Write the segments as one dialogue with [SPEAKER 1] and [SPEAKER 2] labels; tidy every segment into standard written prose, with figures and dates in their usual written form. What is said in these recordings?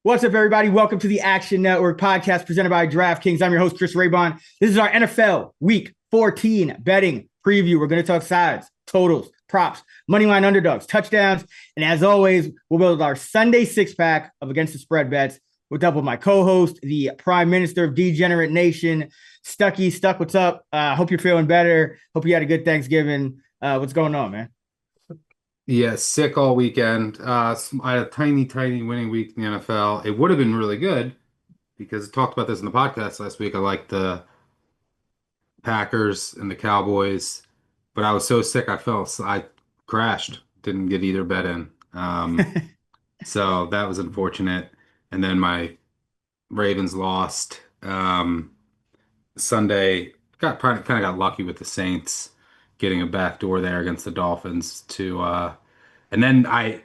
[SPEAKER 1] What's up, everybody? Welcome to the Action Network podcast presented by DraftKings. I'm your host, Chris Raybon. This is our NFL Week 14 betting preview. We're going to talk sides, totals, props, moneyline underdogs, touchdowns, and as always, we'll build our Sunday six-pack of Against the Spread bets with up with my co-host, the Prime Minister of Degenerate Nation, Stuckey. Stuck, what's up? Hope you're feeling better. Hope you had a good Thanksgiving. What's going on, man?
[SPEAKER 2] Yeah, sick all weekend. I had a tiny winning week in the NFL. It would have been really good because I talked about this in the podcast last week. I liked the Packers and the Cowboys, but I was so sick I crashed. Didn't get either bet in. So that was unfortunate. And then my Ravens lost. Sunday kind of got lucky with the Saints getting a backdoor there against the Dolphins and then I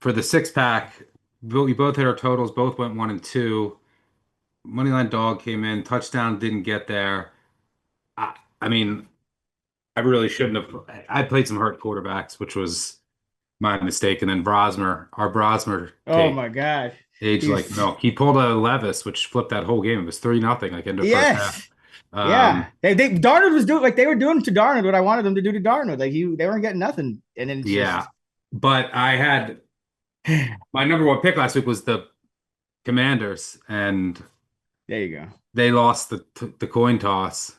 [SPEAKER 2] for the six pack, we both hit our totals, both went 1 and 2. Moneyline dog came in, touchdown didn't get there. I mean, I really shouldn't have. I played some hurt quarterbacks, which was my mistake. And then our Brosmer
[SPEAKER 1] Oh
[SPEAKER 2] take
[SPEAKER 1] my gosh.
[SPEAKER 2] aged like
[SPEAKER 1] He's
[SPEAKER 2] milk. He pulled a Levis, which flipped that whole game. It was 3-0, like into the first half.
[SPEAKER 1] Yes. Yeah.
[SPEAKER 2] Um,
[SPEAKER 1] They Darnold was doing like they were doing to Darnold what I wanted them to do to Darnold. Like they weren't getting nothing. And then it's
[SPEAKER 2] yeah,
[SPEAKER 1] just
[SPEAKER 2] but I had
[SPEAKER 1] there
[SPEAKER 2] my number one pick last week was the Commanders, and
[SPEAKER 1] you go.
[SPEAKER 2] they lost the coin toss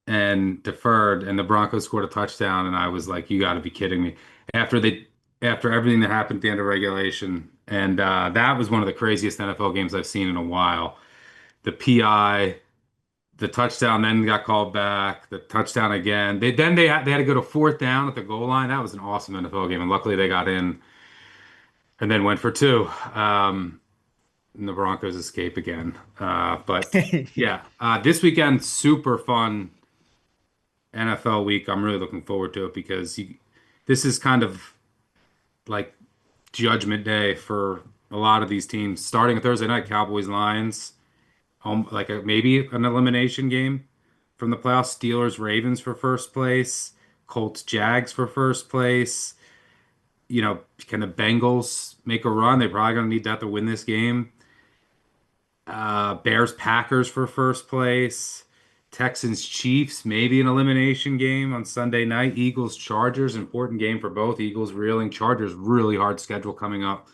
[SPEAKER 2] and deferred, and the Broncos scored a touchdown, and I was like, "You got to be kidding me!" After they, after everything that happened at the end of regulation, and that was one of the craziest NFL games I've seen in a while. The PI, the touchdown, then got called back. The touchdown again. They had to go to fourth down at the goal line. That was an awesome NFL game, and luckily they got in and then went for two. And the Broncos escape again. But yeah, this weekend super fun NFL week. I'm really looking forward to it because this is kind of like judgment day for a lot of these teams. Starting Thursday night, Cowboys Lions, maybe an elimination game from the playoffs. Steelers Ravens for first place. Colts Jags for first place. Can the Bengals make a run? They're probably going to need that to win this game. Bears Packers for first place. Texans Chiefs, maybe an elimination game on Sunday night. Eagles Chargers, important game for both. Eagles reeling, Chargers really hard schedule coming up.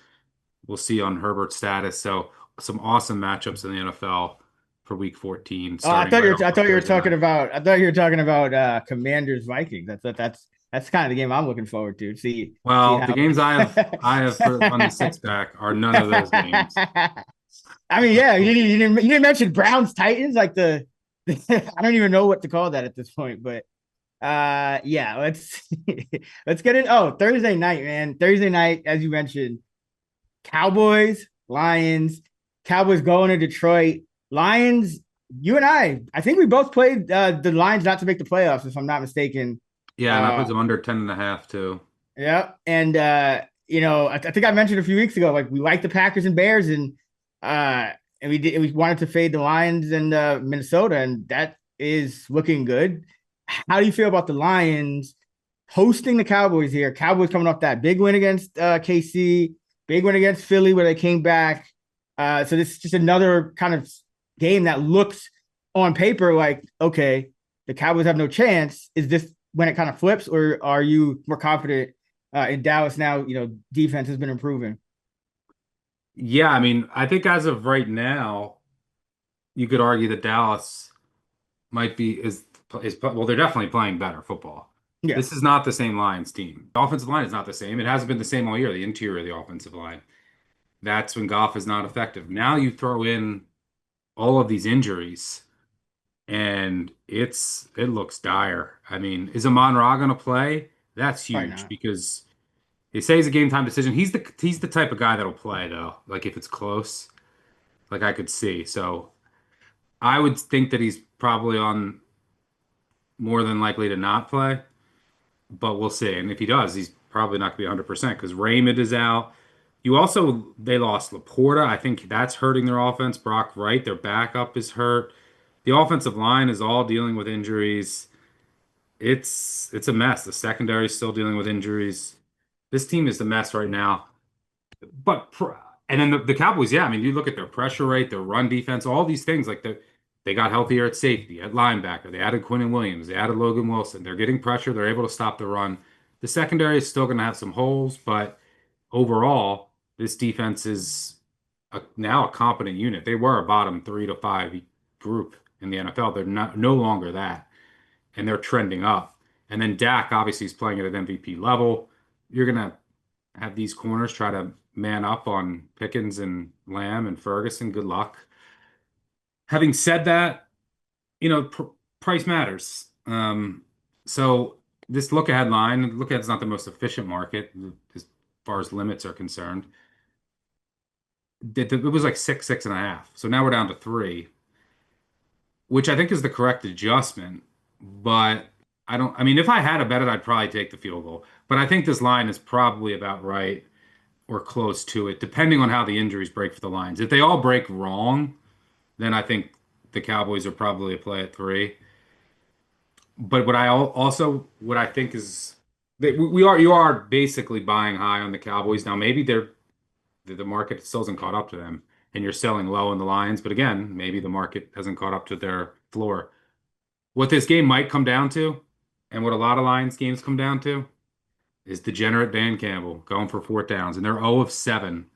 [SPEAKER 2] We'll see on Herbert's status. So some awesome matchups in the NFL for Week 14,
[SPEAKER 1] Oh,
[SPEAKER 2] starting right
[SPEAKER 1] I
[SPEAKER 2] off of
[SPEAKER 1] thought you were
[SPEAKER 2] Thursday
[SPEAKER 1] talking
[SPEAKER 2] night.
[SPEAKER 1] about Commanders Vikings. That's kind of the game I'm looking forward to. See
[SPEAKER 2] Well,
[SPEAKER 1] how
[SPEAKER 2] the games I have on the six pack are none of those games.
[SPEAKER 1] I mean, yeah, you didn't mention Browns Titans like the I don't even know what to call that at this point, but yeah, let's let's get it. Oh, Thursday night, man. Thursday night, as you mentioned, Cowboys, Lions, Cowboys going to Detroit. Lions, you and I think we both played the Lions not to make the playoffs, if I'm not mistaken.
[SPEAKER 2] Yeah, and I put
[SPEAKER 1] Uh
[SPEAKER 2] them under 10.5 too.
[SPEAKER 1] yeah. And I think I mentioned a few weeks ago, like we like the Packers and Bears, and we wanted to fade the Lions and Minnesota, and that is looking good. How do you feel about the Lions hosting the Cowboys here? Cowboys coming off that big win against KC, big win against Philly where they came back. So this is just another kind of game that looks on paper like, okay, the Cowboys have no chance. Is this when it kind of flips, or are you more confident in Dallas now? Defense has been improving.
[SPEAKER 2] Yeah, I mean, I think as of right now, you could argue that Dallas might be is well, they're definitely playing better football.
[SPEAKER 1] Yeah,
[SPEAKER 2] This is not the same Lions team. The offensive line is not the same. It hasn't been the same all year, the interior of the offensive line. That's when Goff is not effective. Now you throw in all of these injuries and it looks dire. I mean, is Amon Ra going to play? That's
[SPEAKER 1] probably
[SPEAKER 2] huge
[SPEAKER 1] not.
[SPEAKER 2] because they say it's a game time decision. He's the type of guy that'll play though. Like if it's close, like I could see. So I would think that he's probably on more than likely to not play, but we'll see. And if he does, he's probably not going to be 100% because Raymond is out. They lost Laporta. I think that's hurting their offense. Brock Wright, their backup, is hurt. The offensive line is all dealing with injuries. It's a mess. The secondary is still dealing with injuries. This team is a mess right now. But And then the Cowboys, yeah, I mean, you look at their pressure rate, their run defense, all these things, like they got healthier at safety, at linebacker. They added Quinn and Williams. They added Logan Wilson. They're getting pressure. They're able to stop the run. The secondary is still going to have some holes, but overall, this defense is now a competent unit. They were a bottom 3 to 5 group in the NFL. They're not no longer that, and they're trending up. And then Dak obviously is playing at an MVP level. You're gonna have these corners try to man up on Pickens and Lamb and Ferguson. Good luck. Having said that, price matters. So this look ahead's not the most efficient market as far as limits are concerned. It was like 6.5. So now we're down to 3, which I think is the correct adjustment. But I mean, if I had to bet it, I'd probably take the field goal. But I think this line is probably about right or close to it, depending on how the injuries break for the Lions. If they all break wrong, then I think the Cowboys are probably a play at 3. But what I think is that you are basically buying high on the Cowboys now. Maybe the market still hasn't caught up to them, and you're selling low on the Lions. But again, maybe the market hasn't caught up to their floor. What this game might come down to, and what a lot of Lions games come down to, is degenerate Dan Campbell going for 4th downs, and they're 0 of 7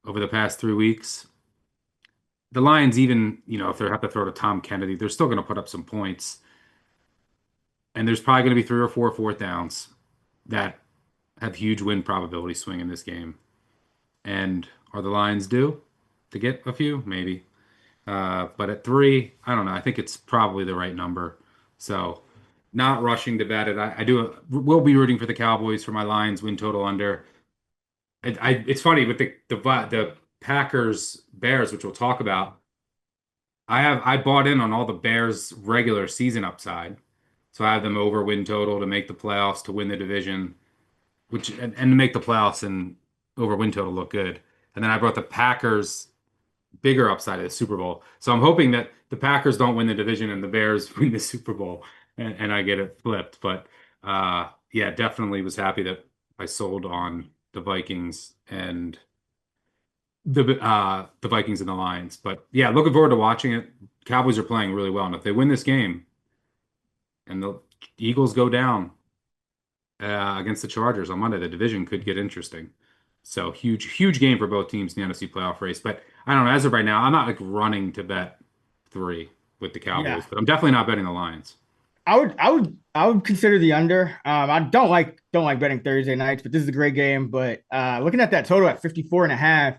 [SPEAKER 2] over the past 3 weeks. The Lions, even, if they have to throw to Tom Kennedy, they're still going to put up some points. And there's probably going to be 3 or 4 4th downs that have huge win probability swing in this game. And are the Lions due to get a few? Maybe. But at 3, I don't know. I think it's probably the right number. So not rushing to bet it. Will be rooting for the Cowboys for my Lions win total under. It's funny with the Packers Bears, which we'll talk about. I bought in on all the Bears regular season upside. So I have them over win total to make the playoffs, to win the division, and to make the playoffs and over win total look good. And then I brought the Packers bigger upside of the Super Bowl. So I'm hoping that the Packers don't win the division and the Bears win the Super Bowl, and I get it flipped. But yeah, definitely was happy that I sold on the Vikings and the Vikings and the Lions. But yeah, looking forward to watching it. Cowboys are playing really well, and if they win this game and the Eagles go down against the Chargers on Monday, the division could get interesting. So huge game for both teams in the NFC playoff race. But I don't know. As of right now, I'm not like running to bet 3 with the Cowboys,
[SPEAKER 1] Yeah.
[SPEAKER 2] but I'm definitely not betting the Lions.
[SPEAKER 1] I would consider the under. I don't like betting Thursday nights, but this is a great game. But looking at that total at 54.5,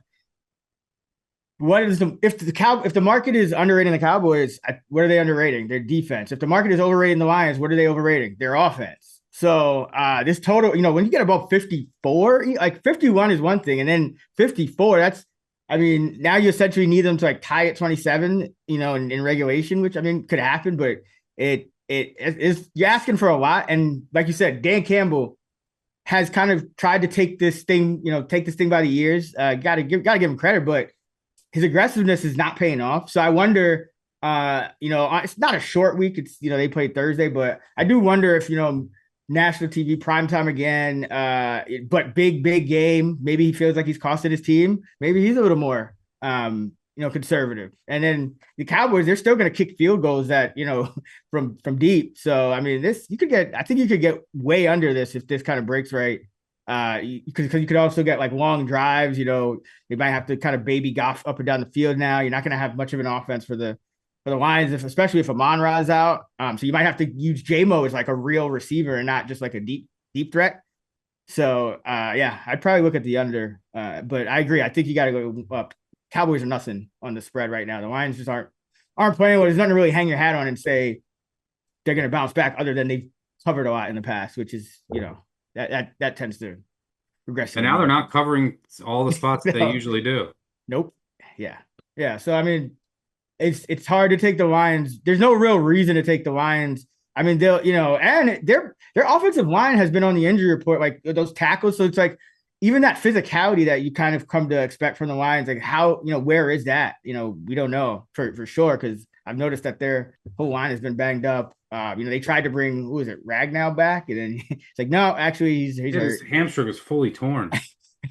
[SPEAKER 1] if the market is underrating the Cowboys, what are they underrating? Their defense. If the market is overrating the Lions, what are they overrating? Their offense. So this total, when you get above 54, like 51 is one thing, and then 54, now you essentially need them to like tie at 27, in regulation, which could happen, but it is, you're asking for a lot. And like you said, Dan Campbell has kind of tried to take this thing by the ears. Gotta give him credit, but his aggressiveness is not paying off. So I wonder, it's not a short week. It's, they played Thursday, but I do wonder if, national TV primetime again, but big game. Maybe he feels like he's costed his team. Maybe he's a little more, conservative. And then the Cowboys, they're still going to kick field goals that, from deep. So, I think you could get way under this if this kind of breaks right. Because you could also get like long drives, they might have to kind of baby Goff up and down the field now. You're not going to have much of an offense for the Lions, especially if Amon-Ra is out. So you might have to use J-Mo as like a real receiver and not just like a deep threat. So yeah, I'd probably look at the under. But I agree. I think you got to go up. Cowboys are nothing on the spread right now. The Lions just aren't playing well. There's nothing to really hang your hat on and say they're going to bounce back, other than they've covered a lot in the past, which is, that tends to regress.
[SPEAKER 2] And now they're not covering all the spots that they usually do.
[SPEAKER 1] Nope. Yeah. So it's hard to take the Lions. There's no real reason to take the Lions. They'll, and their offensive line has been on the injury report, like those tackles. So it's like even that physicality that you kind of come to expect from the Lions, like how, where is that? We don't know for sure, because I've noticed that their whole line has been banged up. They tried to bring, who was it, Ragnow back, and then it's like, no, actually he's hurt.
[SPEAKER 2] His hamstring was fully torn.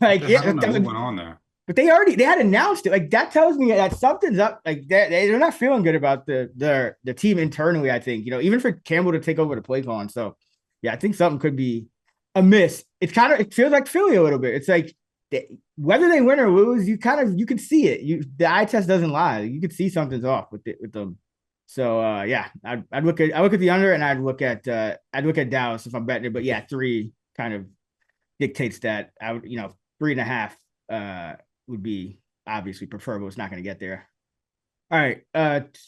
[SPEAKER 1] Like,
[SPEAKER 2] I don't know what went on there.
[SPEAKER 1] But they had announced it. Like that tells me that something's up. Like they're not feeling good about the team internally. I think even for Campbell to take over the play calling. So yeah, I think something could be amiss. It feels like Philly a little bit. It's like whether they win or lose, you can see it. The eye test doesn't lie. You could see something's off with them. So yeah, I'd look at the under and I'd look at Dallas if I'm betting it. But yeah, 3 kind of dictates that. I would 3.5 would be obviously preferable. It's not going to get there. All right.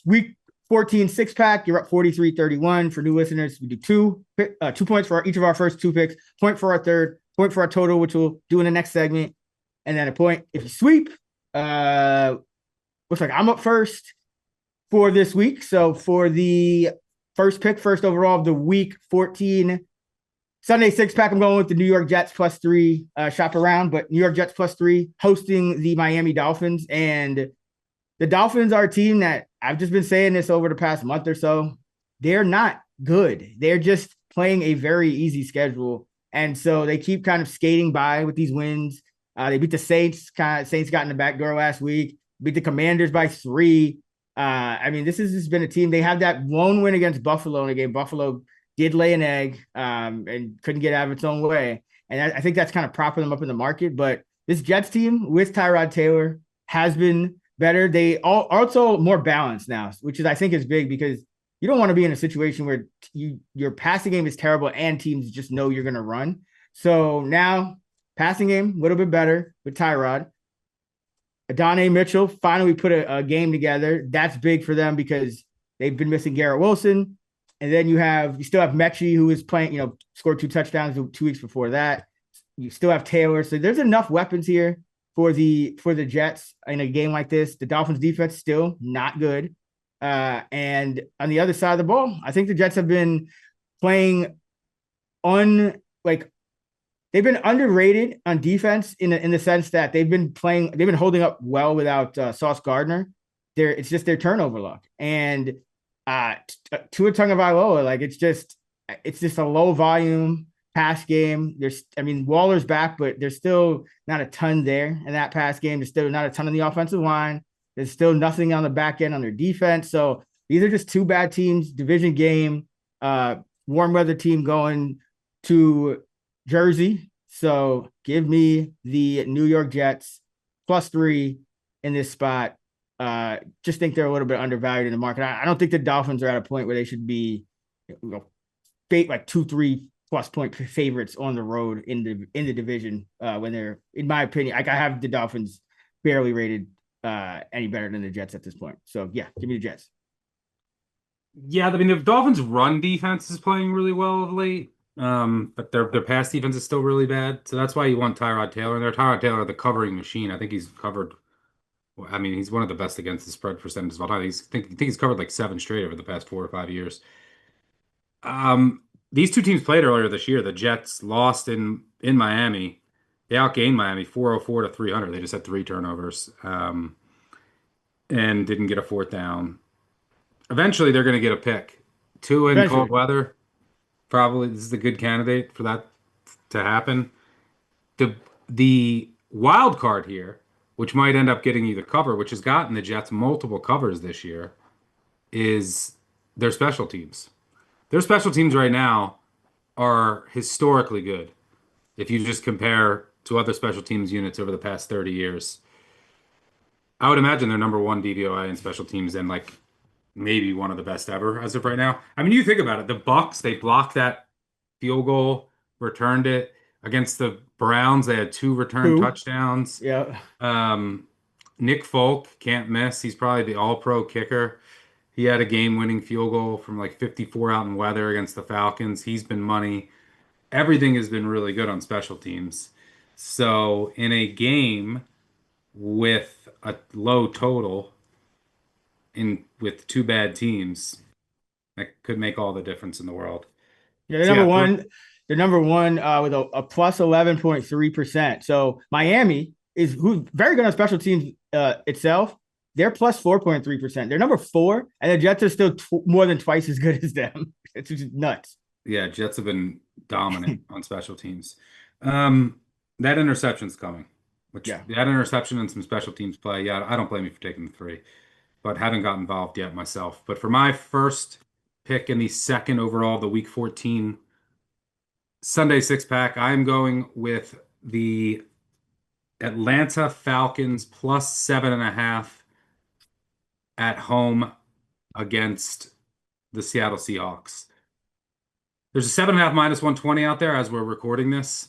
[SPEAKER 1] Week 14 6-pack. You're up 43-31. For new listeners, we do 2 points for each of our first 2 picks, point for our third, point for our total, which we'll do in the next segment, and then a point if you sweep. Looks like I'm up first for this week. So for the first pick, first overall of the week 14 Sunday 6-pack, I'm going with the New York Jets +3 shop around, but New York Jets +3 hosting the Miami Dolphins. And the Dolphins are a team that I've just been saying this over the past month or so. They're not good. They're just playing a very easy schedule. And so they keep kind of skating by with these wins. They beat the Saints. Saints got in the back door last week, beat the Commanders by 3. I mean, this has just been a team. They have that lone win against Buffalo in a game. Buffalo did lay an egg and couldn't get out of its own way. And I think that's kind of propping them up in the market. But this Jets team with Tyrod Taylor has been better. They are also more balanced now, which I think is big because you don't want to be in a situation where your passing game is terrible and teams just know you're going to run. So now passing game, a little bit better with Tyrod. Adonai Mitchell finally put a game together. That's big for them because they've been missing Garrett Wilson. And then you still have Mechie, who is playing, scored 2 touchdowns 2 weeks before that. You still have Taylor. So there's enough weapons here for the Jets in a game like this. The Dolphins defense still not good. And on the other side of the ball, I think the Jets have been playing they've been underrated on defense in the sense that they've been holding up well without Sauce Gardner. It's just their turnover luck. And Tua Tagovailoa, it's just a low volume pass game. Waller's back, but there's still not a ton there in that pass game. There's still not a ton on the offensive line. There's still nothing on the back end on their defense. So these are just 2 bad teams. Division game, warm weather team going to Jersey. So give me the New York Jets +3 in this spot. Just think they're a little bit undervalued in the market. I don't think the Dolphins are at a point where they should be like 2-3 plus point favorites on the road in the division when they're, in my opinion, I have the Dolphins barely rated any better than the Jets at this point. So yeah, give me the Jets.
[SPEAKER 2] Yeah, the Dolphins' run defense is playing really well of late, but their pass defense is still really bad. So that's why you want Tyrod Taylor in there. Tyrod Taylor, the covering machine. I think he's covered. He's one of the best against the spread percentages of all time. I think he's covered like 7 straight over the past 4 or 5 years. These 2 teams played earlier this year. The Jets lost in Miami. They outgained Miami 404-300. They just had 3 turnovers and didn't get a 4th down. Eventually, they're going to get a pick. 2 in cold weather. Probably this is a good candidate for that to happen. The wild card here, which might end up getting you the cover, which has gotten the Jets multiple covers this year, is their special teams. Their special teams right now are historically good. If you just compare to other special teams units over the past 30 years, I would imagine they're number 1 DVOA in special teams and maybe one of the best ever as of right now. You think about it. The Bucks, they blocked that field goal, returned it. Against the Browns, they had 2 return touchdowns.
[SPEAKER 1] Yeah.
[SPEAKER 2] Nick Folk can't miss. He's probably the all-pro kicker. He had a game-winning field goal from 54 out in weather against the Falcons. He's been money. Everything has been really good on special teams. So in a game with a low total with 2 bad teams, that could make all the difference in the world.
[SPEAKER 1] Yeah, they're number one. They're number 1 with a plus 11.3%. So Miami who's very good on special teams itself. They're plus 4.3%. They're number 4, and the Jets are still more than twice as good as them. It's just nuts.
[SPEAKER 2] Yeah, Jets have been dominant on special teams. That interception's coming. which
[SPEAKER 1] Yeah.
[SPEAKER 2] they had an interception and some special teams play. Yeah, I don't blame you for taking the three, but haven't got involved yet myself. But for my first pick in the second overall, the Week 14 Sunday six pack, I'm going with the Atlanta Falcons plus 7.5 at home against the Seattle Seahawks. There's a 7.5 minus 120 out there as we're recording this.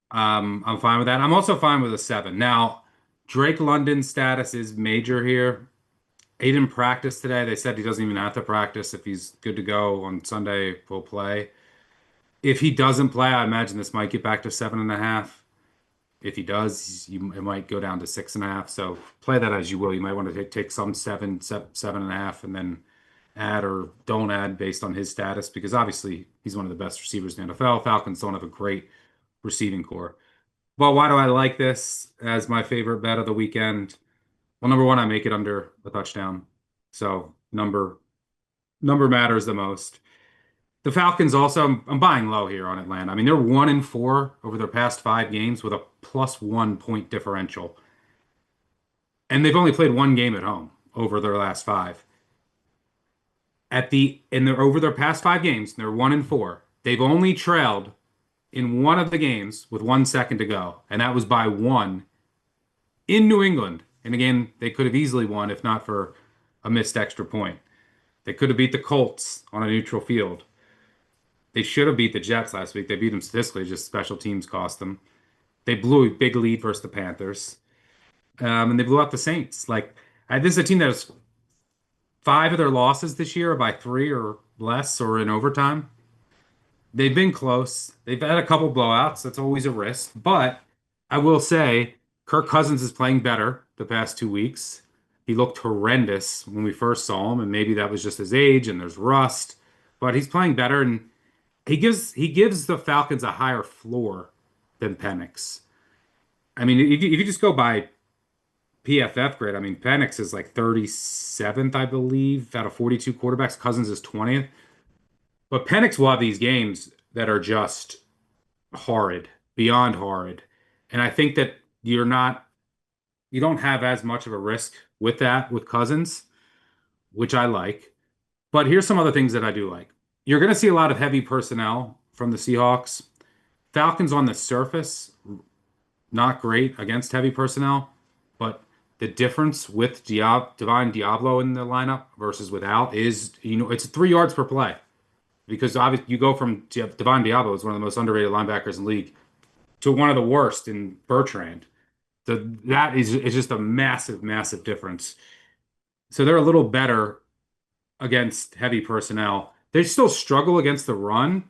[SPEAKER 2] I'm fine with that. I'm also fine with a seven. Now, Drake London's status is major here. He didn't practice today. They said he doesn't even have to practice. If he's good to go on Sunday, he'll play. If he doesn't play, I imagine this might get back to 7.5. If he does, it might go down to 6.5. So play that as you will. You might want to take some 7.5, and then add or don't add based on his status, because obviously he's one of the best receivers in the NFL. Falcons don't have a great receiving core. Well, why do I like this as my favorite bet of the weekend? Well, number one, I make it under a touchdown. So number matters the most. The Falcons also, I'm buying low here on Atlanta. I mean, they're 1-4 over their past 5 games with a +1 point differential. And they've only played one game at home over their last five. Over their past 5 games, they're 1-4. They've only trailed in one of the games with 1 second to go, and that was by one in New England. And again, they could have easily won if not for a missed extra point. They could have beat the Colts on a neutral field. They should have beat the Jets last week. They beat them statistically, just special teams cost them. They blew a big lead versus the Panthers. And they blew out the Saints. This is a team that has 5 of their losses this year are by 3 or less or in overtime. They've been close. They've had a couple blowouts. That's always a risk. But I will say Kirk Cousins is playing better the past 2 weeks. He looked horrendous when we first saw him, and maybe that was just his age and there's rust. But he's playing better, and he gives the Falcons a higher floor than Penix. I mean, if you just go by PFF grade, I mean, Penix is like 37th, I believe, out of 42 quarterbacks. Cousins is 20th. But Penix will have these games that are just horrid, beyond horrid. And I think that you don't have as much of a risk with that with Cousins, which I like. But here's some other things that I do like. You're going to see a lot of heavy personnel from the Seahawks. Falcons on the surface, not great against heavy personnel, but the difference with Divine Diablo in the lineup versus without is, it's 3 yards per play. Because obviously you go from Divine Diablo, is one of the most underrated linebackers in the league, to one of the worst in Bertrand. That is just a massive, massive difference. So they're a little better against heavy personnel. They still struggle against the run,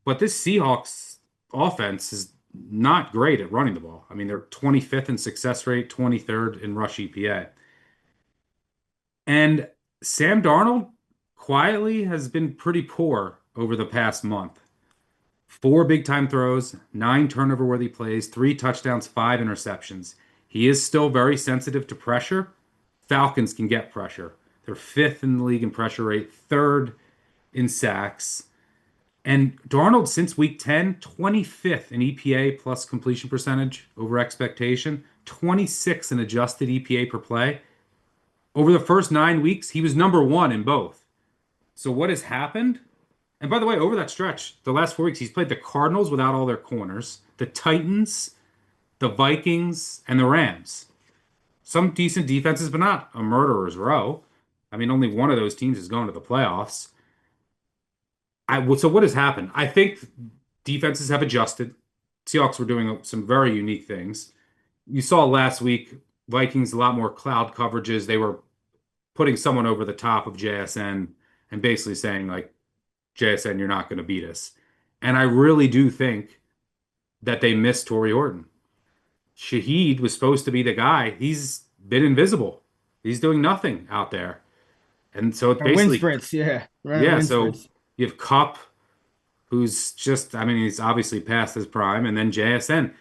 [SPEAKER 2] but this Seahawks offense is not great at running the ball. I mean, they're 25th in success rate, 23rd in rush EPA. And Sam Darnold quietly has been pretty poor over the past month. 4 big time throws, 9 turnover-worthy plays, 3 touchdowns, 5 interceptions. He is still very sensitive to pressure. Falcons can get pressure. They're 5th in the league in pressure rate, 3rd in sacks. And Darnold, since week 10, 25th in EPA plus completion percentage over expectation, 26th in adjusted EPA per play. Over the first 9 weeks, he was number one in both. So what has happened? And by the way, over that stretch, the last 4 weeks, he's played the Cardinals without all their corners, the Titans, the Vikings, and the Rams. Some decent defenses, but not a murderer's row. I mean, only one of those teams is going to the playoffs. So what has happened? I think defenses have adjusted. Seahawks were doing some very unique things. You saw last week, Vikings, a lot more cloud coverages. They were putting someone over the top of JSN and basically saying, like, JSN, you're not going to beat us. And I really do think that they missed Torrey Horton. Shaheed was supposed to be the guy. He's been invisible. He's doing nothing out there. And so it's
[SPEAKER 1] Or wind
[SPEAKER 2] basically,
[SPEAKER 1] sprints, yeah. Running
[SPEAKER 2] yeah,
[SPEAKER 1] wind
[SPEAKER 2] so
[SPEAKER 1] sprints.
[SPEAKER 2] you have Cup, who's just, I mean, he's obviously past his prime, and then JSN.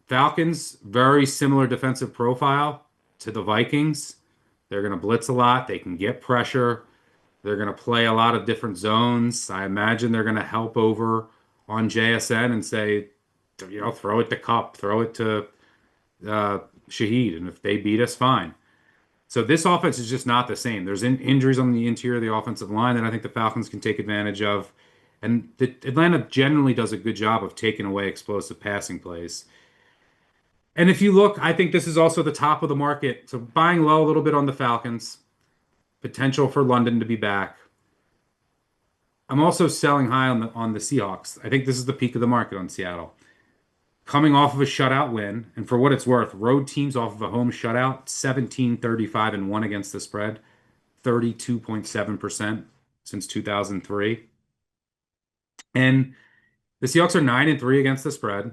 [SPEAKER 2] Falcons, very similar defensive profile to the Vikings. They're going to blitz a lot. They can get pressure. They're going to play a lot of different zones. I imagine they're going to help over on JSN and say, throw it to Cup, throw it to Shaheed, and if they beat us, fine. So this offense is just not the same. There's injuries on the interior of the offensive line that I think the Falcons can take advantage of. And Atlanta generally does a good job of taking away explosive passing plays. And if you look, I think this is also the top of the market. So buying low a little bit on the Falcons, potential for London to be back. I'm also selling high on the Seahawks. I think this is the peak of the market on Seattle. Coming off of a shutout win, and for what it's worth, road teams off of a home shutout, 17-35-1 against the spread, 32.7% since 2003. And the Seahawks are 9-3 against the spread.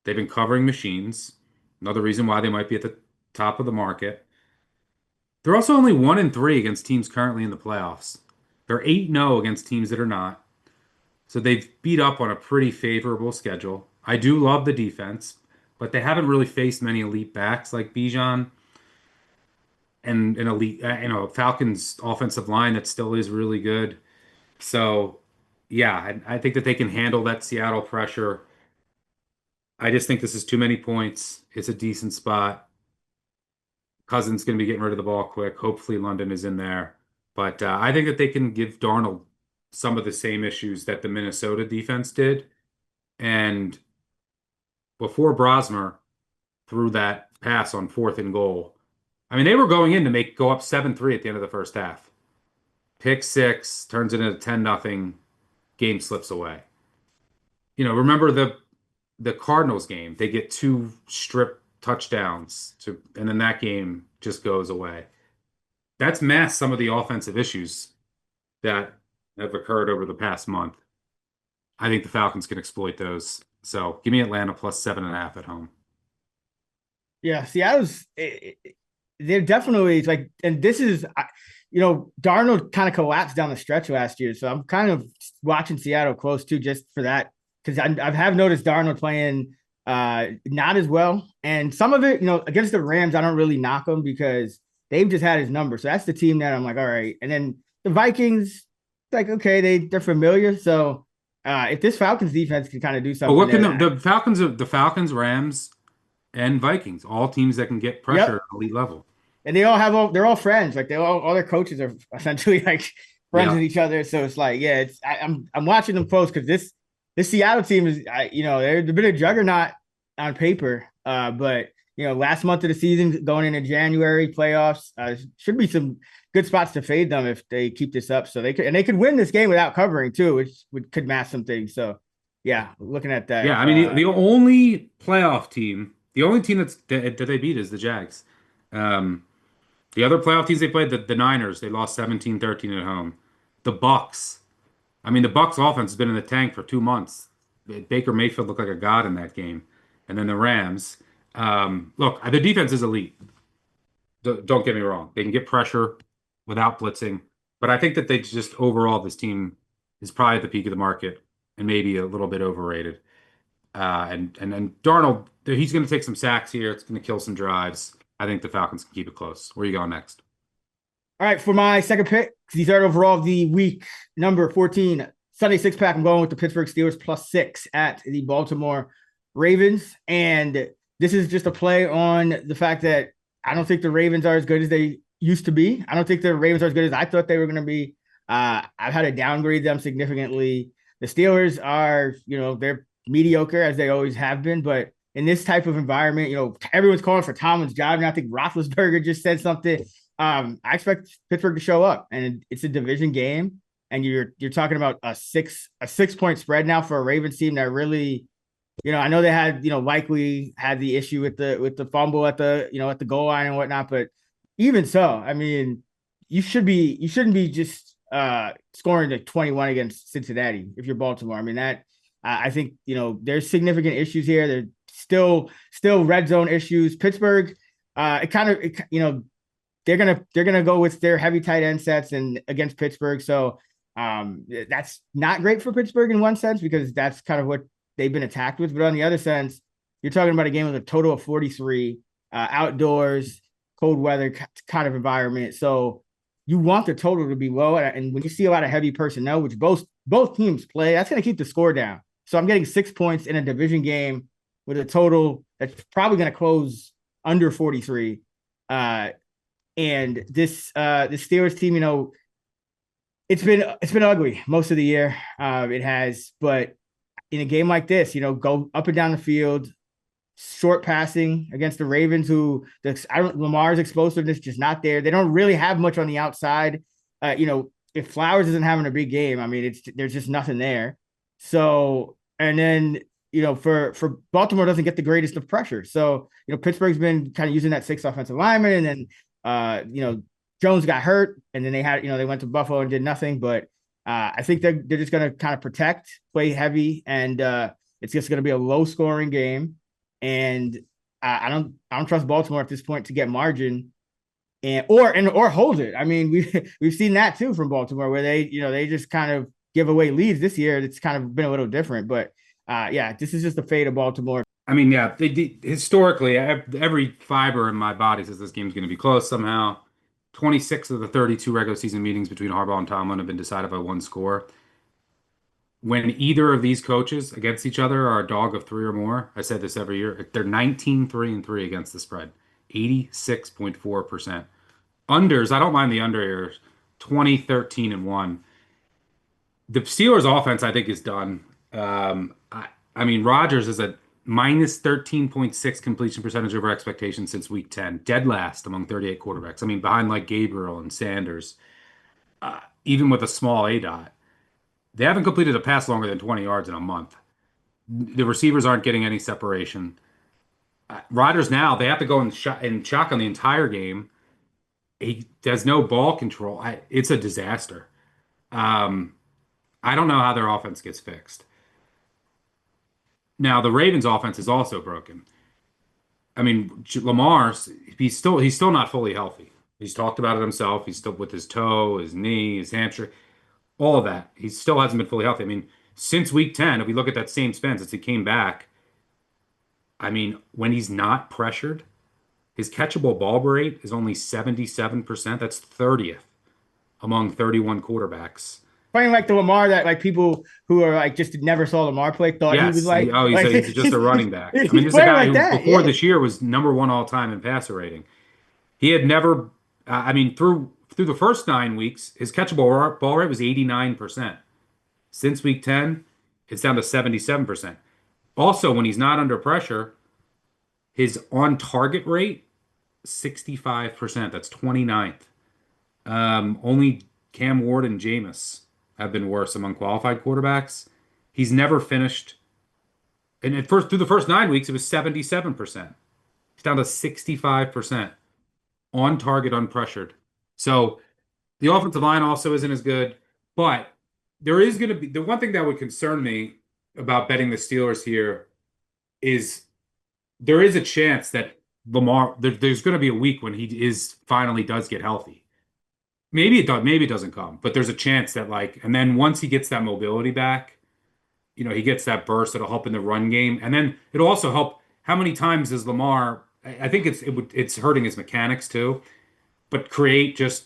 [SPEAKER 2] They've been covering machines. Another reason why they might be at the top of the market. They're also only 1-3 against teams currently in the playoffs. They're 8-0 against teams that are not. So they've beat up on a pretty favorable schedule. I do love the defense, but they haven't really faced many elite backs like Bijan and an elite, Falcons offensive line that still is really good. So, yeah, I think that they can handle that Seattle pressure. I just think this is too many points. It's a decent spot. Cousins going to be getting rid of the ball quick. Hopefully, London is in there. But I think that they can give Darnold some of the same issues that the Minnesota defense did. And before Brosmer threw that pass on 4th and goal, I mean, they were going in to go up 7-3 at the end of the first half. Pick six, turns it into 10-0, game slips away. Remember the Cardinals game? They get 2 strip touchdowns and then that game just goes away. That's masked some of the offensive issues that have occurred over the past month. I think the Falcons can exploit those. So give me Atlanta plus 7.5 at home.
[SPEAKER 1] Yeah, they're definitely like, and this is, Darnold kind of collapsed down the stretch last year. So I'm kind of watching Seattle close too, just for that. Because I have noticed Darnold playing not as well. And some of it, against the Rams, I don't really knock them because they've just had his number. So that's the team that I'm like, all right. And then the Vikings, like, okay, they're familiar. So if this Falcons defense can kind of do something.
[SPEAKER 2] But what can the Falcons, Rams, and Vikings, all teams that can get pressure at elite level.
[SPEAKER 1] And they're all friends. Like all their coaches are essentially like friends with each other. So it's like, yeah, I'm watching them close because this Seattle team is, they're a bit of a juggernaut on paper. But last month of the season, going into January playoffs, should be some good spots to fade them if they keep this up. So they could win this game without covering too, which could mask some things. So yeah, looking at that.
[SPEAKER 2] Yeah, I mean the only playoff team, the only team that they beat is the Jags. The other playoff teams they played, the Niners, they lost 17-13 at home. The Bucks. I mean, the Bucks offense has been in the tank for 2 months. Baker Mayfield looked like a god in that game. And then the Rams. Look, the defense is elite. Don't get me wrong. They can get pressure without blitzing. But I think that they just overall, this team is probably at the peak of the market and maybe a little bit overrated. And Darnold, he's going to take some sacks here. It's going to kill some drives. I think the Falcons can keep it close. Where are you going next?
[SPEAKER 1] All right, for my second pick, the third overall of the week, number 14, Sunday 6-pack, I'm going with the Pittsburgh Steelers plus 6 at the Baltimore Ravens. And this is just a play on the fact that I don't think the Ravens are as good as they used to be. I don't think the Ravens are as good as I thought they were going to be. I've had to downgrade them significantly. The Steelers are, they're mediocre as they always have been, but in this type of environment, everyone's calling for Tomlin's job. And I think Roethlisberger just said something. I expect Pittsburgh to show up, and it's a division game. And you're talking about a 6-point spread now for a Ravens team that really, I know they had, likely had the issue with the fumble at the goal line and whatnot. But even so, I mean, you shouldn't be just scoring like 21 against Cincinnati if you're Baltimore. I mean, that I think, there's significant issues here. There's still red zone issues. Pittsburgh, they're gonna go with their heavy tight end sets and against Pittsburgh. So that's not great for Pittsburgh in one sense because that's kind of what they've been attacked with. But on the other sense, you're talking about a game with a total of 43, outdoors, cold weather kind of environment. So you want the total to be low. And when you see a lot of heavy personnel, which both teams play, that's going to keep the score down. So I'm getting 6 points in a division game with a total that's probably going to close under 43. And this Steelers team, it's been ugly most of the year. It has, but in a game like this, go up and down the field, short passing against the Ravens, Lamar's explosiveness just not there. They don't really have much on the outside. If Flowers isn't having a big game, I mean, there's just nothing there. So, and then for Baltimore doesn't get the greatest of pressure. So, Pittsburgh's been kind of using that 6 offensive lineman, and then Jones got hurt, and then they went to Buffalo and did nothing. But I think they're just going to kind of protect, play heavy, and it's just going to be a low scoring game. And I don't trust Baltimore at this point to get margin or hold it. I mean, we've seen that too from Baltimore, where they just kind of give away leads. This year it's kind of been a little different, but this is just the fate of Baltimore.
[SPEAKER 2] I mean, yeah, historically, every fiber in my body says this game's going to be close somehow. 26 of the 32 regular season meetings between Harbaugh and Tomlin have been decided by one score. When either of these coaches against each other are a dog of 3 or more, I said this every year, they're 19-3-3 against the spread, 86.4%. Unders, I don't mind the under here, 20-13-1. The Steelers' offense, I think, is done. I mean, Rodgers is at minus 13.6 completion percentage over expectation since week 10, dead last among 38 quarterbacks. I mean, behind like Gabriel and Sanders, even with a small ADOT. They haven't completed a pass longer than 20 yards in a month. The receivers aren't getting any separation. Rodgers now, they have to go and shotgun the entire game. He has no ball control. It's a disaster. I don't know how their offense gets fixed. Now, the Ravens' offense is also broken. I mean, Lamar, he's still not fully healthy. He's talked about it himself. He's still with his toe, his knee, his hamstring, all of that. He still hasn't been fully healthy. I mean, since week 10, if we look at that same span since he came back, I mean, when he's not pressured, his catchable ball rate is only 77%. That's 30th among 31 quarterbacks.
[SPEAKER 1] Playing like the Lamar that like people who are like just never saw Lamar play thought he was like.
[SPEAKER 2] He's just a running back. I mean, this is a guy who before this year was #1 all time in passer rating. He had never. I mean, through the first 9 weeks, his catchable ball rate was 89%. Since week 10, it's down to 77%. Also, when he's not under pressure, his on target rate 65%. That's 29th. Only Cam Ward and Jameis have been worse among qualified quarterbacks. He's never finished. And through the first 9 weeks, it was 77%. He's down to 65% on target, unpressured. So the offensive line also isn't as good. But there is going to be the one thing that would concern me about betting the Steelers here is there is a chance that Lamar, there's going to be a week when he finally does get healthy. Maybe it doesn't come, but there's a chance that and then once he gets that mobility back, he gets that burst that'll help in the run game. And then it'll also help. How many times does Lamar, I think it's hurting his mechanics too, but create just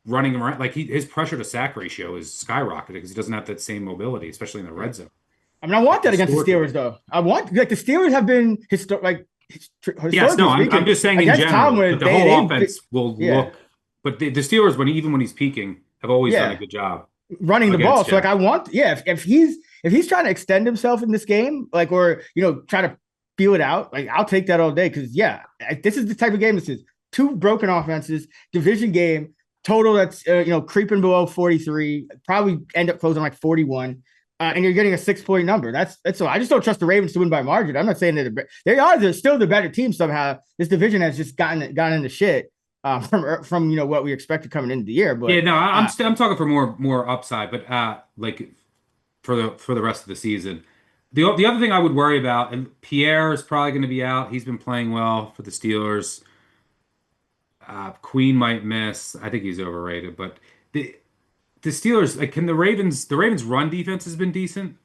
[SPEAKER 2] running around, his pressure to sack ratio is skyrocketed because he doesn't have that same mobility, especially in the red zone.
[SPEAKER 1] I mean, I want that against the Steelers though. I want the Steelers have been
[SPEAKER 2] Yes, no, I'm just saying in general, but the whole offense will look. But the Steelers, when he's peaking, have always done a good job
[SPEAKER 1] running the ball. So I want, if he's trying to extend himself in this game, or try to feel it out, I'll take that all day because this is the type of game this is. 2 broken offenses, division game, total that's creeping below 43, probably end up closing 41. And you're getting a 6-point number. That's so. I just don't trust the Ravens to win by margin. I'm not saying that they're still the better team somehow. This division has just gotten into shit from what we expected coming into the year. But
[SPEAKER 2] I'm talking for more upside, but for the rest of the season. The other thing I would worry about, and Pierre is probably going to be out. He's been playing well for the Steelers. Queen might miss. I think he's overrated, but the Steelers, can the Ravens run defense has been decent.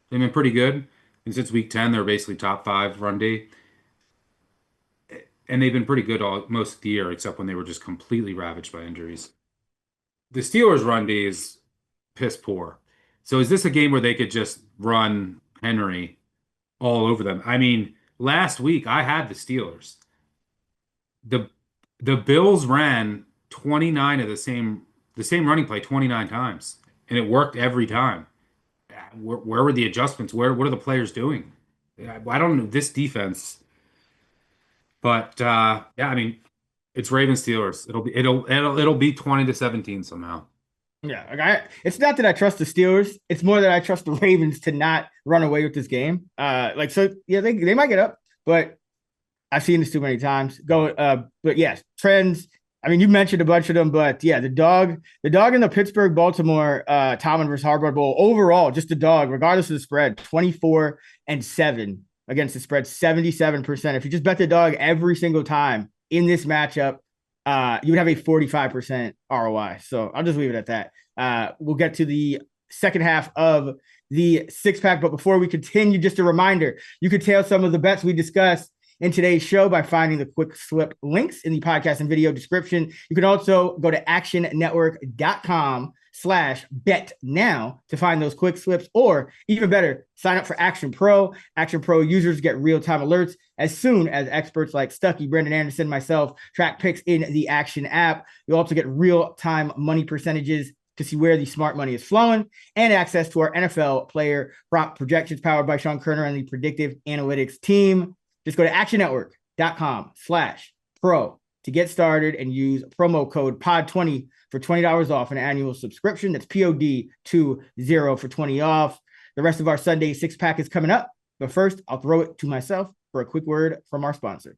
[SPEAKER 2] They've been pretty good. And since week 10, they're basically top 5 run D. And they've been pretty good most of the year, except when they were just completely ravaged by injuries. The Steelers run D is piss poor. So is this a game where they could just run Henry all over them? I mean, last week I had the Steelers. the the Bills ran 29 of the same running play 29 times, and it worked every time. Where were the adjustments? What are the players doing? I don't know this defense, but yeah, I mean, it's Ravens Steelers. It'll be 20-17 somehow.
[SPEAKER 1] Yeah, like it's not that I trust the Steelers. It's more that I trust the Ravens to not run away with this game. Like so, yeah, they might get up, but I've seen this too many times. But yes, trends. I mean, you mentioned a bunch of them, but yeah, the dog in the Pittsburgh Baltimore Tomlin versus Harbaugh Bowl overall, just the dog, regardless of the spread, 24-7 against the spread, 77%. If you just bet the dog every single time in this matchup, you would have a 45% ROI. So I'll just leave it at that. We'll get to the second half of the six pack, but before we continue, just a reminder: you could tail some of the bets we discussed in today's show by finding the quick slip links in the podcast and video description. You can also go to actionnetwork.com/bet now to find those quick slips, or even better, sign up for Action Pro. Action Pro users get real-time alerts as soon as experts like Stuckey, Brendan Anderson, myself track picks in the Action app. You'll also get real-time money percentages to see where the smart money is flowing, and access to our NFL player prop projections powered by Sean Kerner and the predictive analytics team. Just go to actionnetwork.com/pro to get started and use promo code POD20 for $20 off an annual subscription. That's POD20 for 20 off. The rest of our Sunday six pack is coming up, but first I'll throw it to myself for a quick word from our sponsor.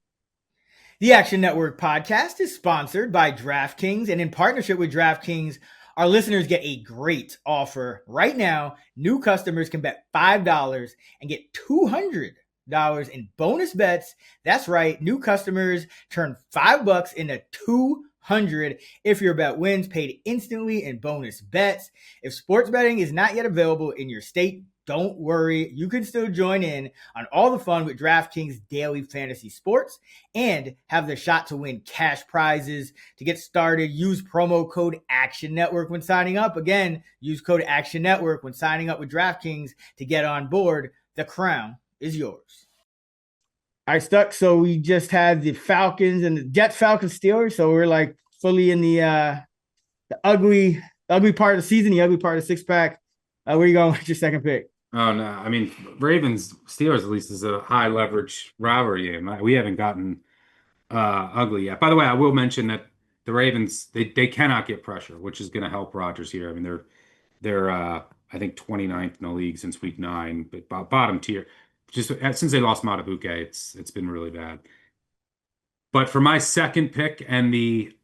[SPEAKER 1] The Action Network podcast is sponsored by DraftKings, and in partnership with DraftKings, our listeners get a great offer. Right now, new customers can bet $5 and get $200 in bonus bets. That's right. New customers turn $5 into $200 if your bet wins, paid instantly in bonus bets. If sports betting is not yet available in your state, don't worry. You can still join in on all the fun with DraftKings daily fantasy sports and have the shot to win cash prizes. To get started, use promo code Action Network when signing up. Again, use code Action Network when signing up with DraftKings to get on board. The crown is yours. All right, Stuck. So we just had the Falcons and the Jets, Falcons, Steelers. So we're like fully in the ugly part of the season, the ugly part of the six pack. Where are you going with your second pick?
[SPEAKER 2] Oh no, I mean Ravens Steelers at least is a high leverage rivalry game. We haven't gotten ugly yet. By the way, I will mention that the Ravens they cannot get pressure, which is going to help Rodgers here. I mean they're I think 29th in the league since week 9, but bottom tier. Just since they lost Matabuke, it's been really bad. But for my second pick and the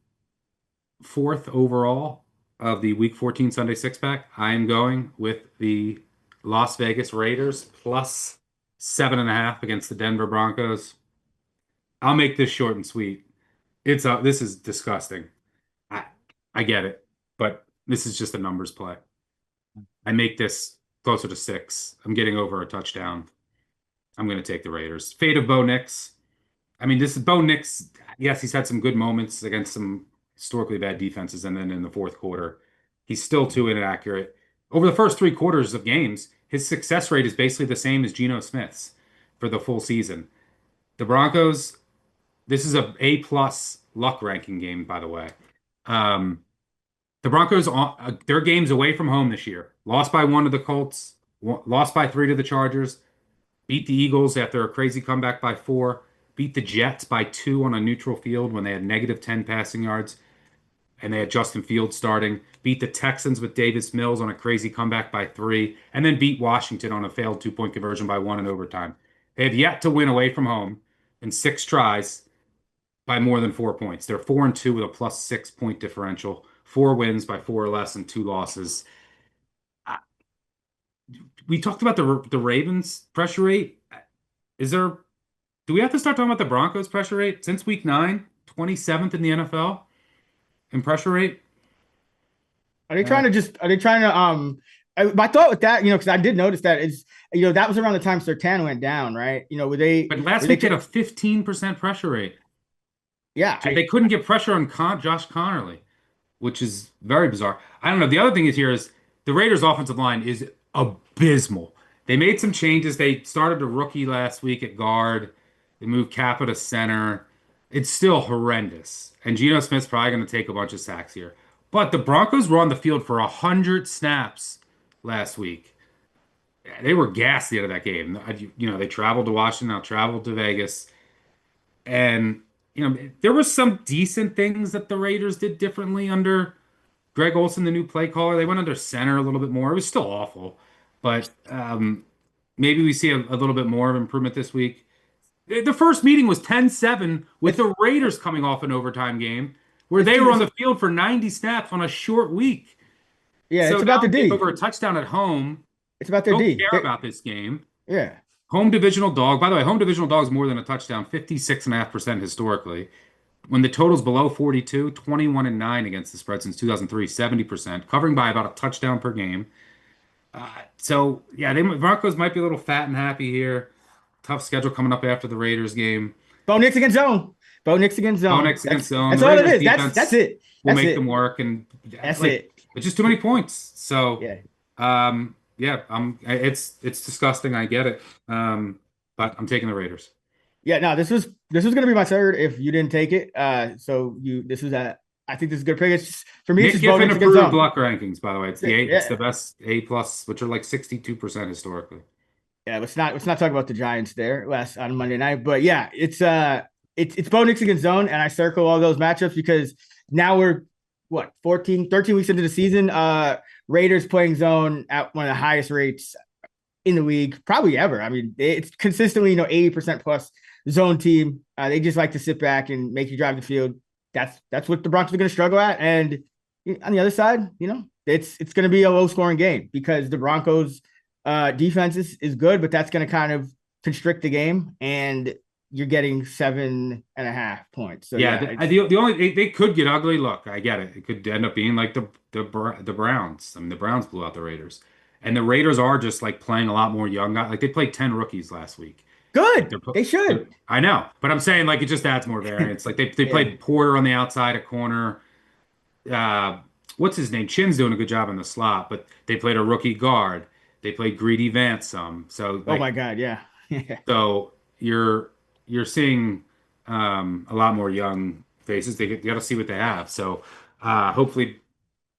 [SPEAKER 2] fourth overall of the Week 14 Sunday six pack, I am going with the Las Vegas Raiders plus 7.5 against the Denver Broncos. I'll make this short and sweet. This is disgusting. I I get it, but this is just a numbers play. I make this closer to 6. I'm getting over a touchdown. I'm going to take the Raiders. Fate of Bo Nix. I mean, this is Bo Nix. Yes, he's had some good moments against some historically bad defenses, and then in the fourth quarter, he's still too inaccurate. Over the first 3 quarters of games, his success rate is basically the same as Geno Smith's for the full season. The Broncos, this is a plus luck ranking game, by the way. The Broncos, their games away from home this year, lost by 1 to the Colts, lost by 3 to the Chargers, beat the Eagles after a crazy comeback by 4, beat the Jets by 2 on a neutral field when they had -10 passing yards, and they had Justin Fields starting, beat the Texans with Davis Mills on a crazy comeback by 3, and then beat Washington on a failed 2-point conversion by 1 in overtime. They have yet to win away from home in 6 tries by more than 4 points. They're 4-2 with a plus 6 point differential, 4 wins by 4 or less, and 2 losses. We talked about the Ravens pressure rate. Do we have to start talking about the Broncos pressure rate? Since week 9, 27th in the NFL in pressure rate.
[SPEAKER 1] Are they trying to my thought with that, because I did notice that that was around the time Surtain went down, right?
[SPEAKER 2] But last week they had a 15% pressure rate.
[SPEAKER 1] Yeah,
[SPEAKER 2] So they couldn't get pressure on Josh Connerly, which is very bizarre. I don't know. The other thing is here is the Raiders' offensive line is abysmal. They made some changes. They started a rookie last week at guard. They moved Kappa to center. it's still horrendous. And Geno Smith's probably going to take a bunch of sacks here. But the Broncos were on the field for 100 snaps last week. They were gassed at the end of that game. They traveled to Washington, now traveled to Vegas. And, there were some decent things that the Raiders did differently under Greg Olson, the new play caller. They went under center a little bit more. It was still awful. But maybe we see a little bit more of improvement this week. The first meeting was 10-7 with
[SPEAKER 1] It's
[SPEAKER 2] the Raiders coming off an overtime game where
[SPEAKER 1] it's
[SPEAKER 2] they were on
[SPEAKER 1] it's,
[SPEAKER 2] the field for 90 snaps on a short week.
[SPEAKER 1] yeah,
[SPEAKER 2] So
[SPEAKER 1] it's
[SPEAKER 2] now
[SPEAKER 1] about the
[SPEAKER 2] they give
[SPEAKER 1] D.
[SPEAKER 2] over a touchdown at home.
[SPEAKER 1] It's about their
[SPEAKER 2] Don't
[SPEAKER 1] D.
[SPEAKER 2] care about this game.
[SPEAKER 1] Yeah.
[SPEAKER 2] Home divisional dog. By the way, home divisional dog is more than a touchdown, 56.5% historically. When the total's below 42, 21-9 against the spread since 2003, 70%, covering by about a touchdown per game. So yeah, Broncos might be a little fat and happy here. Tough schedule coming up after the Raiders game.
[SPEAKER 1] Bo Nix against zone. Bo Nix against
[SPEAKER 2] Bo
[SPEAKER 1] zone.
[SPEAKER 2] Nix against zone.
[SPEAKER 1] That's
[SPEAKER 2] The
[SPEAKER 1] all it
[SPEAKER 2] Raiders
[SPEAKER 1] is. That's
[SPEAKER 2] defense
[SPEAKER 1] it.
[SPEAKER 2] will
[SPEAKER 1] That's
[SPEAKER 2] make
[SPEAKER 1] it.
[SPEAKER 2] them work, and
[SPEAKER 1] That's
[SPEAKER 2] like
[SPEAKER 1] it.
[SPEAKER 2] it's just too many points. So
[SPEAKER 1] Yeah.
[SPEAKER 2] yeah, it's disgusting. I get it. But I'm taking the Raiders.
[SPEAKER 1] Yeah, no, this was gonna be my third if you didn't take it. This is a I think this is a good pick. It's just, for me, it's
[SPEAKER 2] Nick
[SPEAKER 1] just Bo
[SPEAKER 2] Kiffin
[SPEAKER 1] Nix against
[SPEAKER 2] approved
[SPEAKER 1] zone.
[SPEAKER 2] luck rankings, by the way. It's
[SPEAKER 1] Yeah.
[SPEAKER 2] the best A plus, which are like 62% historically.
[SPEAKER 1] Yeah, let's not talk about the Giants there last on Monday night. But yeah, it's Bo Nix against zone, and I circle all those matchups because now we're what 13 weeks into the season. Raiders playing zone at one of the highest rates in the league, probably ever. I mean, it's consistently 80% plus zone team. They just like to sit back and make you drive the field. That's what the Broncos are going to struggle at. And on the other side, it's going to be a low scoring game because the Broncos defense is good, but that's going to kind of constrict the game, and you're getting 7.5 points. So
[SPEAKER 2] Yeah, the only they could get ugly. Look, I get it. It could end up being like the Browns. I mean, the Browns blew out the Raiders, and the Raiders are just like playing a lot more young guys. Like they played 10 rookies last week. Like
[SPEAKER 1] good. They should.
[SPEAKER 2] I know, but I'm saying like it just adds more variance. Like they
[SPEAKER 1] Yeah.
[SPEAKER 2] played Porter on the outside at corner. Uh, what's his name? Chin's doing a good job in the slot, but they played a rookie guard. They played Greedy Vance some. So
[SPEAKER 1] Oh
[SPEAKER 2] like
[SPEAKER 1] my God. Yeah. Yeah.
[SPEAKER 2] so you're seeing a lot more young faces. They got to see what they have. So hopefully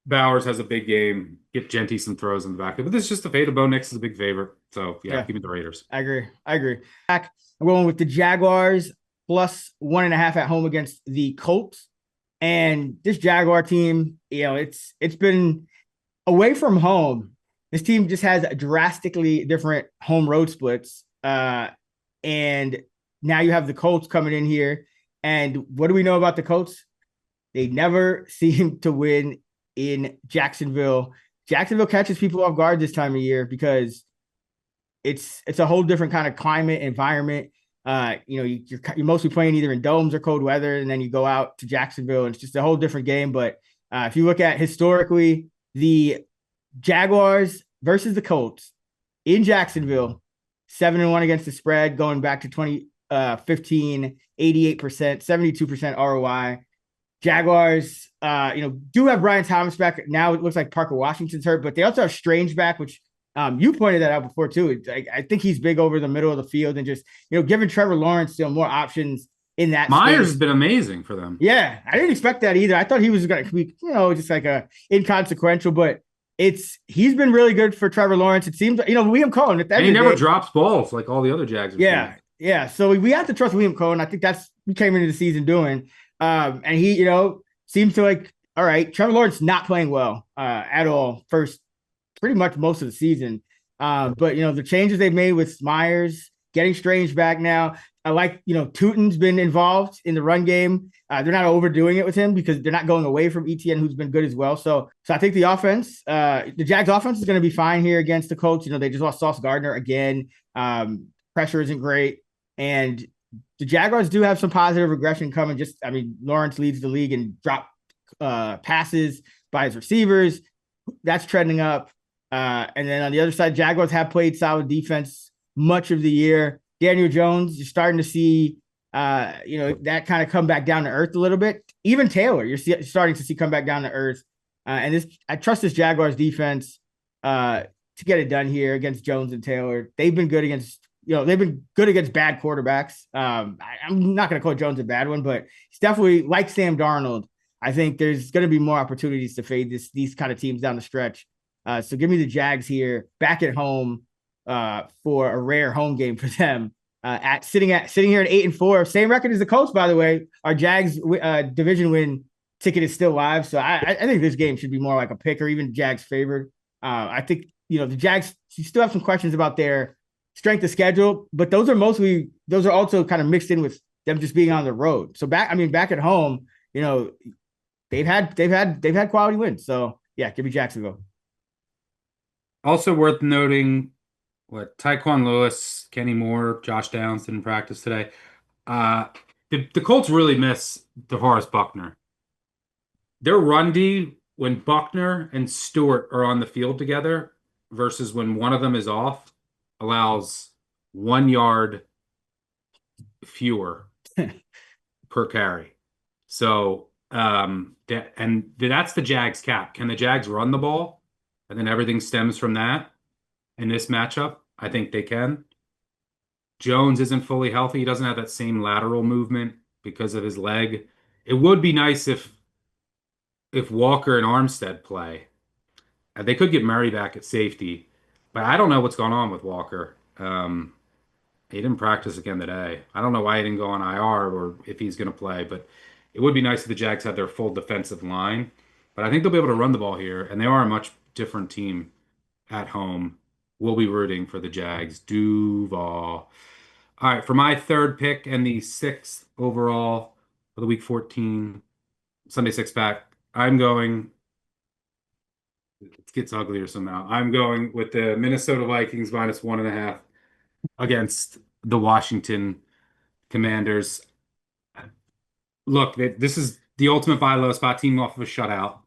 [SPEAKER 2] Bowers has a big game. Get Genty some throws in the back. But this is just the fate of Bo Nix is a big favorite. So yeah,
[SPEAKER 1] Yeah.
[SPEAKER 2] give me the Raiders.
[SPEAKER 1] I agree. Back, I'm going with the Jaguars plus 1.5 at home against the Colts. And this Jaguar team, it's been away from home. This team just has drastically different home road splits. And now you have the Colts coming in here. And what do we know about the Colts? They never seem to win in Jacksonville. Jacksonville catches people off guard this time of year because it's a whole different kind of climate environment. You're mostly playing either in domes or cold weather, and then you go out to Jacksonville, and it's just a whole different game. But if you look at historically, the Jaguars versus the Colts in Jacksonville, 7-1 against the spread, going back to 2015, 88%, 72% ROI. Jaguars, do have Brian Thomas back. Now it looks like Parker Washington's hurt, but they also have Strange back, which you pointed that out before too. I think he's big over the middle of the field and just, giving Trevor Lawrence still more options in that
[SPEAKER 2] Myers
[SPEAKER 1] space.
[SPEAKER 2] has been amazing for them.
[SPEAKER 1] Yeah, I didn't expect that either. I thought he was going to be, just like a inconsequential, but he's been really good for Trevor Lawrence. It seems, Liam Cohen.
[SPEAKER 2] And he never drops balls like all the other Jags.
[SPEAKER 1] Yeah. So we have to trust Liam Cohen. I think that's what we came into the season doing. And he, seems to like, all right, Trevor Lawrence not playing well at all pretty much most of the season. But the changes they've made with Myers, getting Strange back now. I like, Tootin's been involved in the run game. They're not overdoing it with him because they're not going away from ETN, who's been good as well. So I think the offense, the Jags offense is going to be fine here against the Colts. They just lost Sauce Gardner again. Pressure isn't great. And the Jaguars do have some positive regression coming. Lawrence leads the league in drop passes by his receivers. That's trending up. And then on the other side, Jaguars have played solid defense much of the year. Daniel Jones, you're starting to see, that kind of come back down to earth a little bit. Even Taylor, you're starting to see come back down to earth. I trust this Jaguars defense to get it done here against Jones and Taylor. They've been good against, they've been good against bad quarterbacks. I'm not going to call Jones a bad one, but he's definitely like Sam Darnold. I think there's going to be more opportunities to fade these kind of teams down the stretch. So give me the Jags here, back at home, for a rare home game for them. Sitting here at 8-4, same record as the Colts, by the way. Our Jags division win ticket is still live, so I think this game should be more like a pick or even Jags favored. I think the Jags, you still have some questions about their strength of schedule, but those are also kind of mixed in with them just being on the road. So back at home, they've had quality wins. So yeah, give me Jacksonville.
[SPEAKER 2] Also worth noting, what Tyquan Lewis, Kenny Moore, Josh Downs didn't practice today. Uh, the Colts really miss DeForest Buckner. Their run D when Buckner and Stewart are on the field together versus when one of them is off allows 1 yard fewer per carry. So that's the Jags cap. Can the Jags run the ball? And then everything stems from that. In this matchup, I think they can. Jones isn't fully healthy. He doesn't have that same lateral movement because of his leg. It would be nice if Walker and Armstead play. They could get Murray back at safety, but I don't know what's going on with Walker. He didn't practice again today. I don't know why he didn't go on IR or if he's going to play, but it would be nice if the Jags had their full defensive line. But I think they'll be able to run the ball here, and they are a much different team at home. We'll be rooting for the Jags. Duval. All right, for my third pick and the sixth overall for the Week 14 Sunday six pack, I'm going. It gets uglier somehow. I'm going with the Minnesota Vikings -1.5 against the Washington Commanders. Look, this is the ultimate buy low spot team off of a shutout.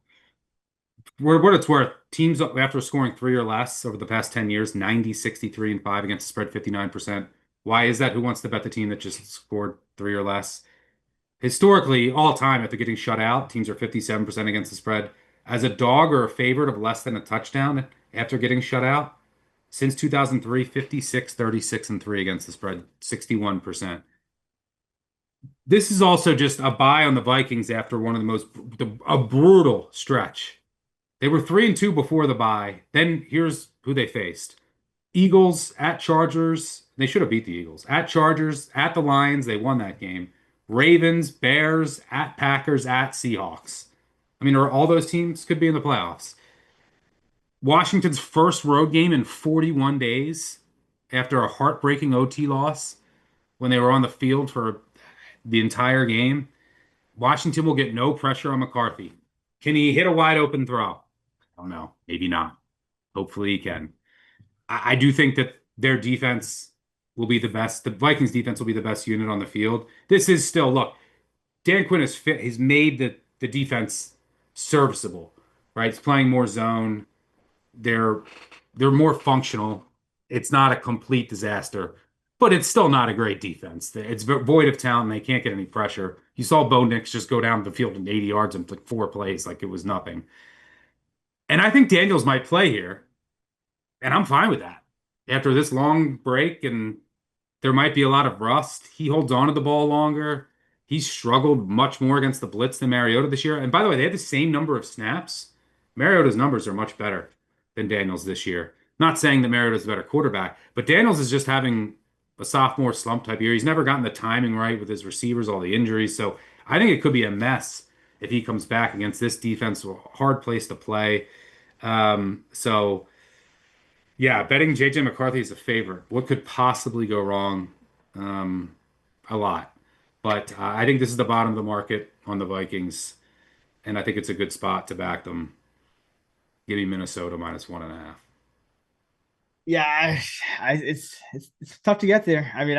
[SPEAKER 2] For what it's worth, teams after scoring 3 or less over the past 10 years, 90, 63, and 5 against the spread, 59%. Why is that? Who wants to bet the team that just scored 3 or less? Historically, all time, after getting shut out, teams are 57% against the spread. As a dog or a favorite of less than a touchdown after getting shut out, since 2003, 56, 36, and 3 against the spread, 61%. This is also just a buy on the Vikings after one of a brutal stretch. They were 3-2 before the bye. Then here's who they faced. Eagles at Chargers. They should have beat the Eagles. At Chargers, at the Lions, they won that game. Ravens, Bears, at Packers, at Seahawks. I mean, all those teams could be in the playoffs. Washington's first road game in 41 days after a heartbreaking OT loss when they were on the field for the entire game. Washington will get no pressure on McCarthy. Can he hit a wide open throw? I don't know. Maybe not. Hopefully he can. I do think that their defense will be the best. The Vikings defense will be the best unit on the field. This is still, look, Dan Quinn has made the defense serviceable, right? He's playing more zone. They're more functional. It's not a complete disaster, but it's still not a great defense. It's void of talent, and they can't get any pressure. You saw Bo Nix just go down the field in 80 yards in like 4 plays, like it was nothing. And I think Daniels might play here, and I'm fine with that. After this long break, and there might be a lot of rust, he holds on to the ball longer. He's struggled much more against the blitz than Mariota this year. And by the way, they had the same number of snaps. Mariota's numbers are much better than Daniels this year. Not saying that Mariota's a better quarterback, but Daniels is just having a sophomore slump type year. He's never gotten the timing right with his receivers, all the injuries. So I think it could be a mess if he comes back against this defense. A hard place to play. So yeah, betting JJ McCarthy is a favorite. What could possibly go wrong? A lot. But I think this is the bottom of the market on the Vikings, and I think it's a good spot to back them. Give me Minnesota -1.5.
[SPEAKER 1] Yeah, it's tough to get there. I mean,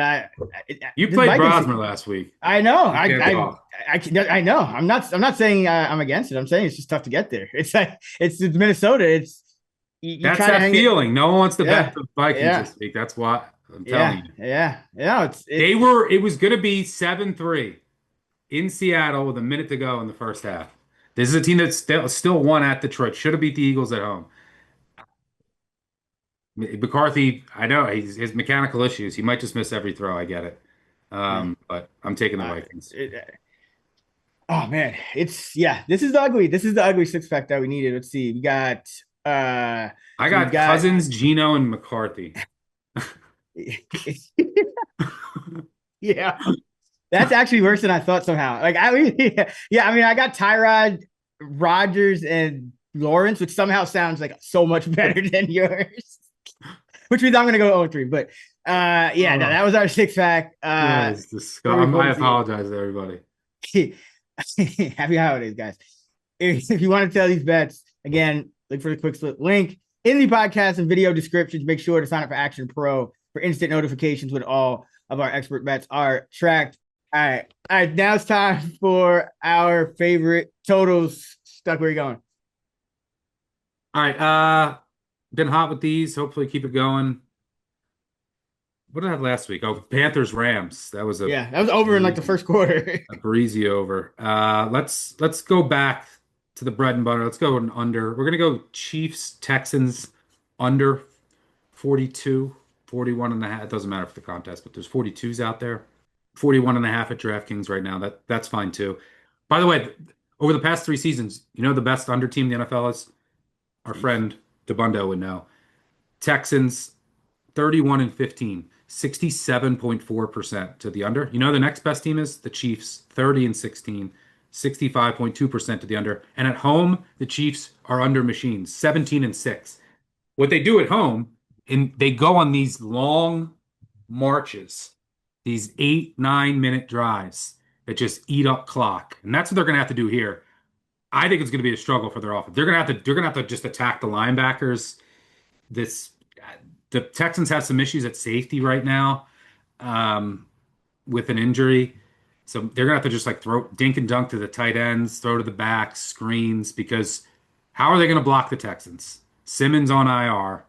[SPEAKER 2] You
[SPEAKER 1] this
[SPEAKER 2] played
[SPEAKER 1] Vikings.
[SPEAKER 2] Brosmer last week.
[SPEAKER 1] I know.
[SPEAKER 2] You can't talk.
[SPEAKER 1] I know. I'm not saying I'm against it. I'm saying it's just tough to get there. It's like it's Minnesota. It's you
[SPEAKER 2] That's
[SPEAKER 1] try to
[SPEAKER 2] that
[SPEAKER 1] hang
[SPEAKER 2] feeling. No one wants to
[SPEAKER 1] Yeah,
[SPEAKER 2] bet the Vikings
[SPEAKER 1] yeah,
[SPEAKER 2] this week. That's why I'm telling you.
[SPEAKER 1] yeah.
[SPEAKER 2] It was going to be 7-3 in Seattle with a minute to go in the first half. This is a team that still won at Detroit. Should have beat the Eagles at home. McCarthy, I know his mechanical issues. He might just miss every throw. I get it.
[SPEAKER 1] Yeah.
[SPEAKER 2] But I'm taking the
[SPEAKER 1] Uh,
[SPEAKER 2] Vikings.
[SPEAKER 1] oh man, this is the ugly. This is the ugly six pack that we needed. Let's see. We got
[SPEAKER 2] I
[SPEAKER 1] so we've
[SPEAKER 2] got
[SPEAKER 1] got
[SPEAKER 2] Cousins, Geno, and McCarthy.
[SPEAKER 1] yeah. That's actually worse than I thought somehow. Like I mean, yeah, I mean, I got Tyrod, Rogers, and Lawrence, which somehow sounds like so much better than yours. Which means I'm gonna go 0-3. But yeah, no,
[SPEAKER 2] Oh,
[SPEAKER 1] that was our six pack.
[SPEAKER 2] that is
[SPEAKER 1] Looking
[SPEAKER 2] disgusting.
[SPEAKER 1] forward
[SPEAKER 2] I
[SPEAKER 1] to see
[SPEAKER 2] apologize to everybody.
[SPEAKER 1] it. Happy holidays, guys. If you want to tell these bets, again, look for the quick slip link in the podcast and video descriptions. Make sure to sign up for Action Pro for instant notifications when all of our expert bets are tracked. All right. All right. Now it's time for our favorite totals. Stuck, where you going?
[SPEAKER 2] All right. Been hot with these. Hopefully keep it going. What did I have last week? Oh, Panthers Rams. That was
[SPEAKER 1] Yeah, that was over in like the
[SPEAKER 2] breezy,
[SPEAKER 1] first quarter.
[SPEAKER 2] a breezy over. Let's go back to the bread and butter. Let's go an under. We're gonna go Chiefs Texans under 42, 41 and a half. It doesn't matter for the contest, but there's 42s out there. 41 and a half at DraftKings right now. That's fine too. By the way, over the past 3 seasons, you know the best under team in the NFL is? Our
[SPEAKER 1] Chiefs.
[SPEAKER 2] friend DeBundo would know. Texans 31 and 15, 67.4% to the under. You know the next best team is the Chiefs, 30 and 16, 65.2% to the under. And at home, the Chiefs are under machines, 17 and 6. What they do at home, and they go on these long marches, these 8, 9 minute drives that just eat up clock. And that's what they're gonna have to do here. I think it's gonna be a struggle for their offense. They're gonna have to just attack the linebackers. This The Texans have some issues at safety right now, um, with an injury. So they're gonna have to just like throw dink and dunk to the tight ends, throw to the back, screens, because how are they gonna block the Texans? Simmons on IR.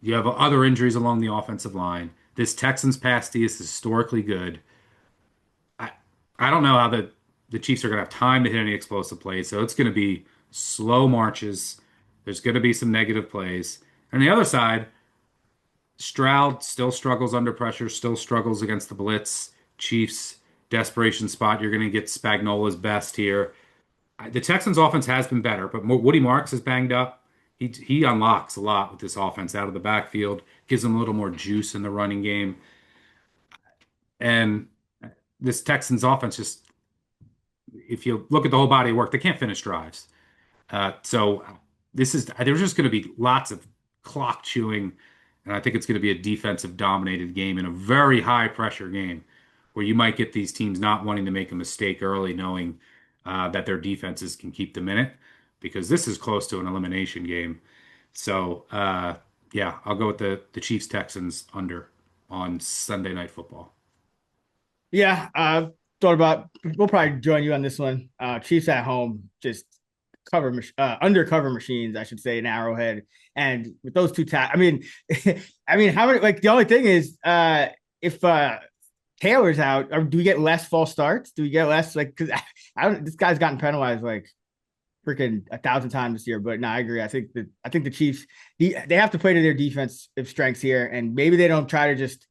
[SPEAKER 2] You have other injuries along the offensive line. This Texans pass D is historically good. I I don't know how the Chiefs are gonna have time to hit any explosive plays, so it's gonna be slow marches. There's gonna be some negative plays. And on the other side, Stroud still struggles under pressure, still struggles against the blitz. Chiefs desperation spot. You're going to get Spagnola's best here. The Texans' offense has been better, but Woody Marks is banged up. He unlocks a lot with this offense out of the backfield, gives them a little more juice in the running game. And this Texans offense just, if you look at the whole body of work, they can't finish drives. So there's just going to be lots of clock chewing, and I think it's going to be a defensive dominated game in a very high pressure game where you might get these teams not wanting to make a mistake early, knowing that their defenses can keep them in it, because this is close to an elimination game. So yeah, I'll go with the Chiefs Texans under on Sunday Night Football.
[SPEAKER 1] Yeah, thought about. We'll probably join you on this one. Chiefs at home, just undercover machines, I should say, in Arrowhead. And with those two I mean, I mean, how many? Like the only thing is, if Taylor's out, or do we get less false starts? Do we get less like? Because I don't. This guy's gotten penalized like freaking 1,000 times this year. But no, I agree. I think the Chiefs they have to play to their defensive strengths here, and maybe they don't try to just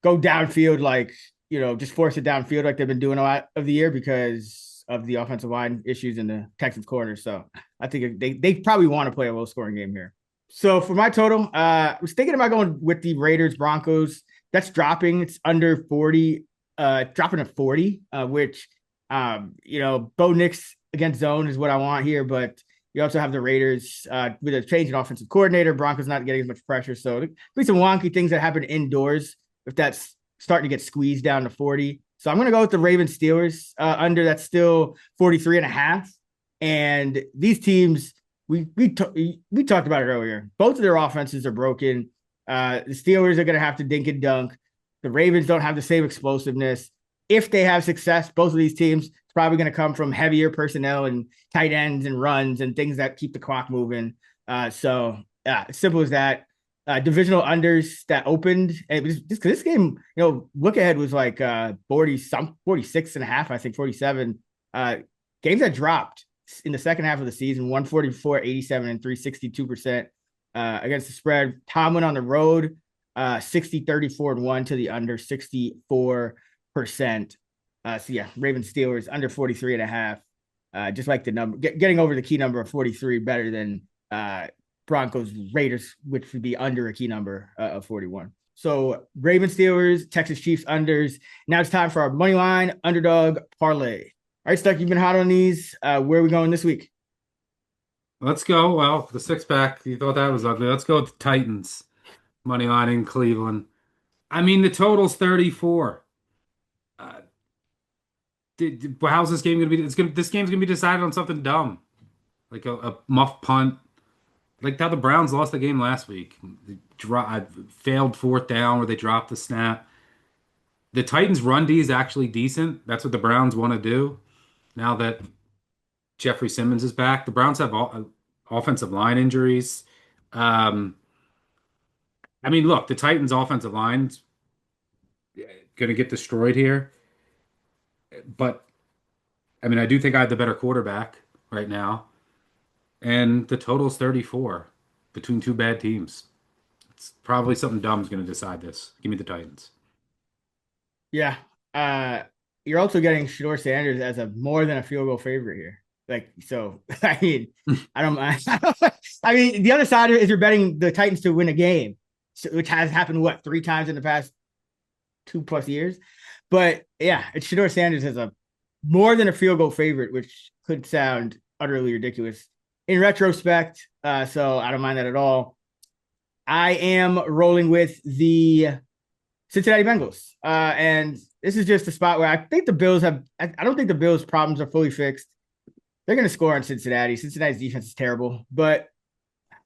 [SPEAKER 1] go downfield like just force it downfield like they've been doing a lot of the year because of the offensive line issues in the Texans corner. So I think they probably want to play a low scoring game here. So for my total, I was thinking about going with the Raiders Broncos. That's dropping. It's under 40, dropping to 40, which, Bo Nix against zone is what I want here. But you also have the Raiders with a change in offensive coordinator. Broncos not getting as much pressure. So there'll be some wonky things that happen indoors if that's starting to get squeezed down to 40. So I'm going to go with the Ravens Steelers under. That's still 43 and a half. And these teams, we talked about it earlier. Both of their offenses are broken. The Steelers are going to have to dink and dunk. The Ravens don't have the same explosiveness. If they have success, both of these teams, it's probably going to come from heavier personnel and tight ends and runs and things that keep the clock moving. So as simple as that. Divisional unders that opened, and it was just because this game, look ahead was like 46 and a half, I think 47. Games that dropped in the second half of the season, 144, 87, and 362%. against the spread. Tomlin on the road, 60-34-1 to the under 64%. So yeah, Ravens Steelers under 43.5. Just like the number, getting over the key number of 43 better than Broncos Raiders, which would be under a key number of 41. So Ravens Steelers, Texas Chiefs unders. Now it's time for our money line underdog parlay. All right, Stuck, you've been hot on these. Where are we going this week?
[SPEAKER 2] Let's go. Well, the six pack, you thought that was ugly. Let's go with the Titans. Money line in Cleveland. I mean, the total's 34. Uh, how's this game gonna be? This game's gonna be decided on something dumb, like a muff punt, like how the Browns lost the game last week. Failed fourth down where they dropped the snap. The Titans' run D is actually decent. That's what the Browns want to do. Now that Jeffrey Simmons is back, the Browns have offensive line injuries. Um, I mean, look, the Titans' offensive line's going to get destroyed here. But, I mean, I do think I have the better quarterback right now. And the total's 34 between two bad teams. It's probably something dumb is going to decide this. Give me the Titans.
[SPEAKER 1] Yeah. Uh, you're also getting Shador Sanders as a more than a field goal favorite here. Like, so, I mean, I don't mind. I mean, the other side of it is you're betting the Titans to win a game, which has happened, what, 3 times in the past 2+ years? But yeah, it's Shador Sanders as a more than a field goal favorite, which could sound utterly ridiculous in retrospect. So I don't mind that at all. I am rolling with the Cincinnati Bengals. And this is just a spot where I think the Bills have, I don't think the Bills' problems are fully fixed. They're going to score on Cincinnati. Cincinnati's defense is terrible. But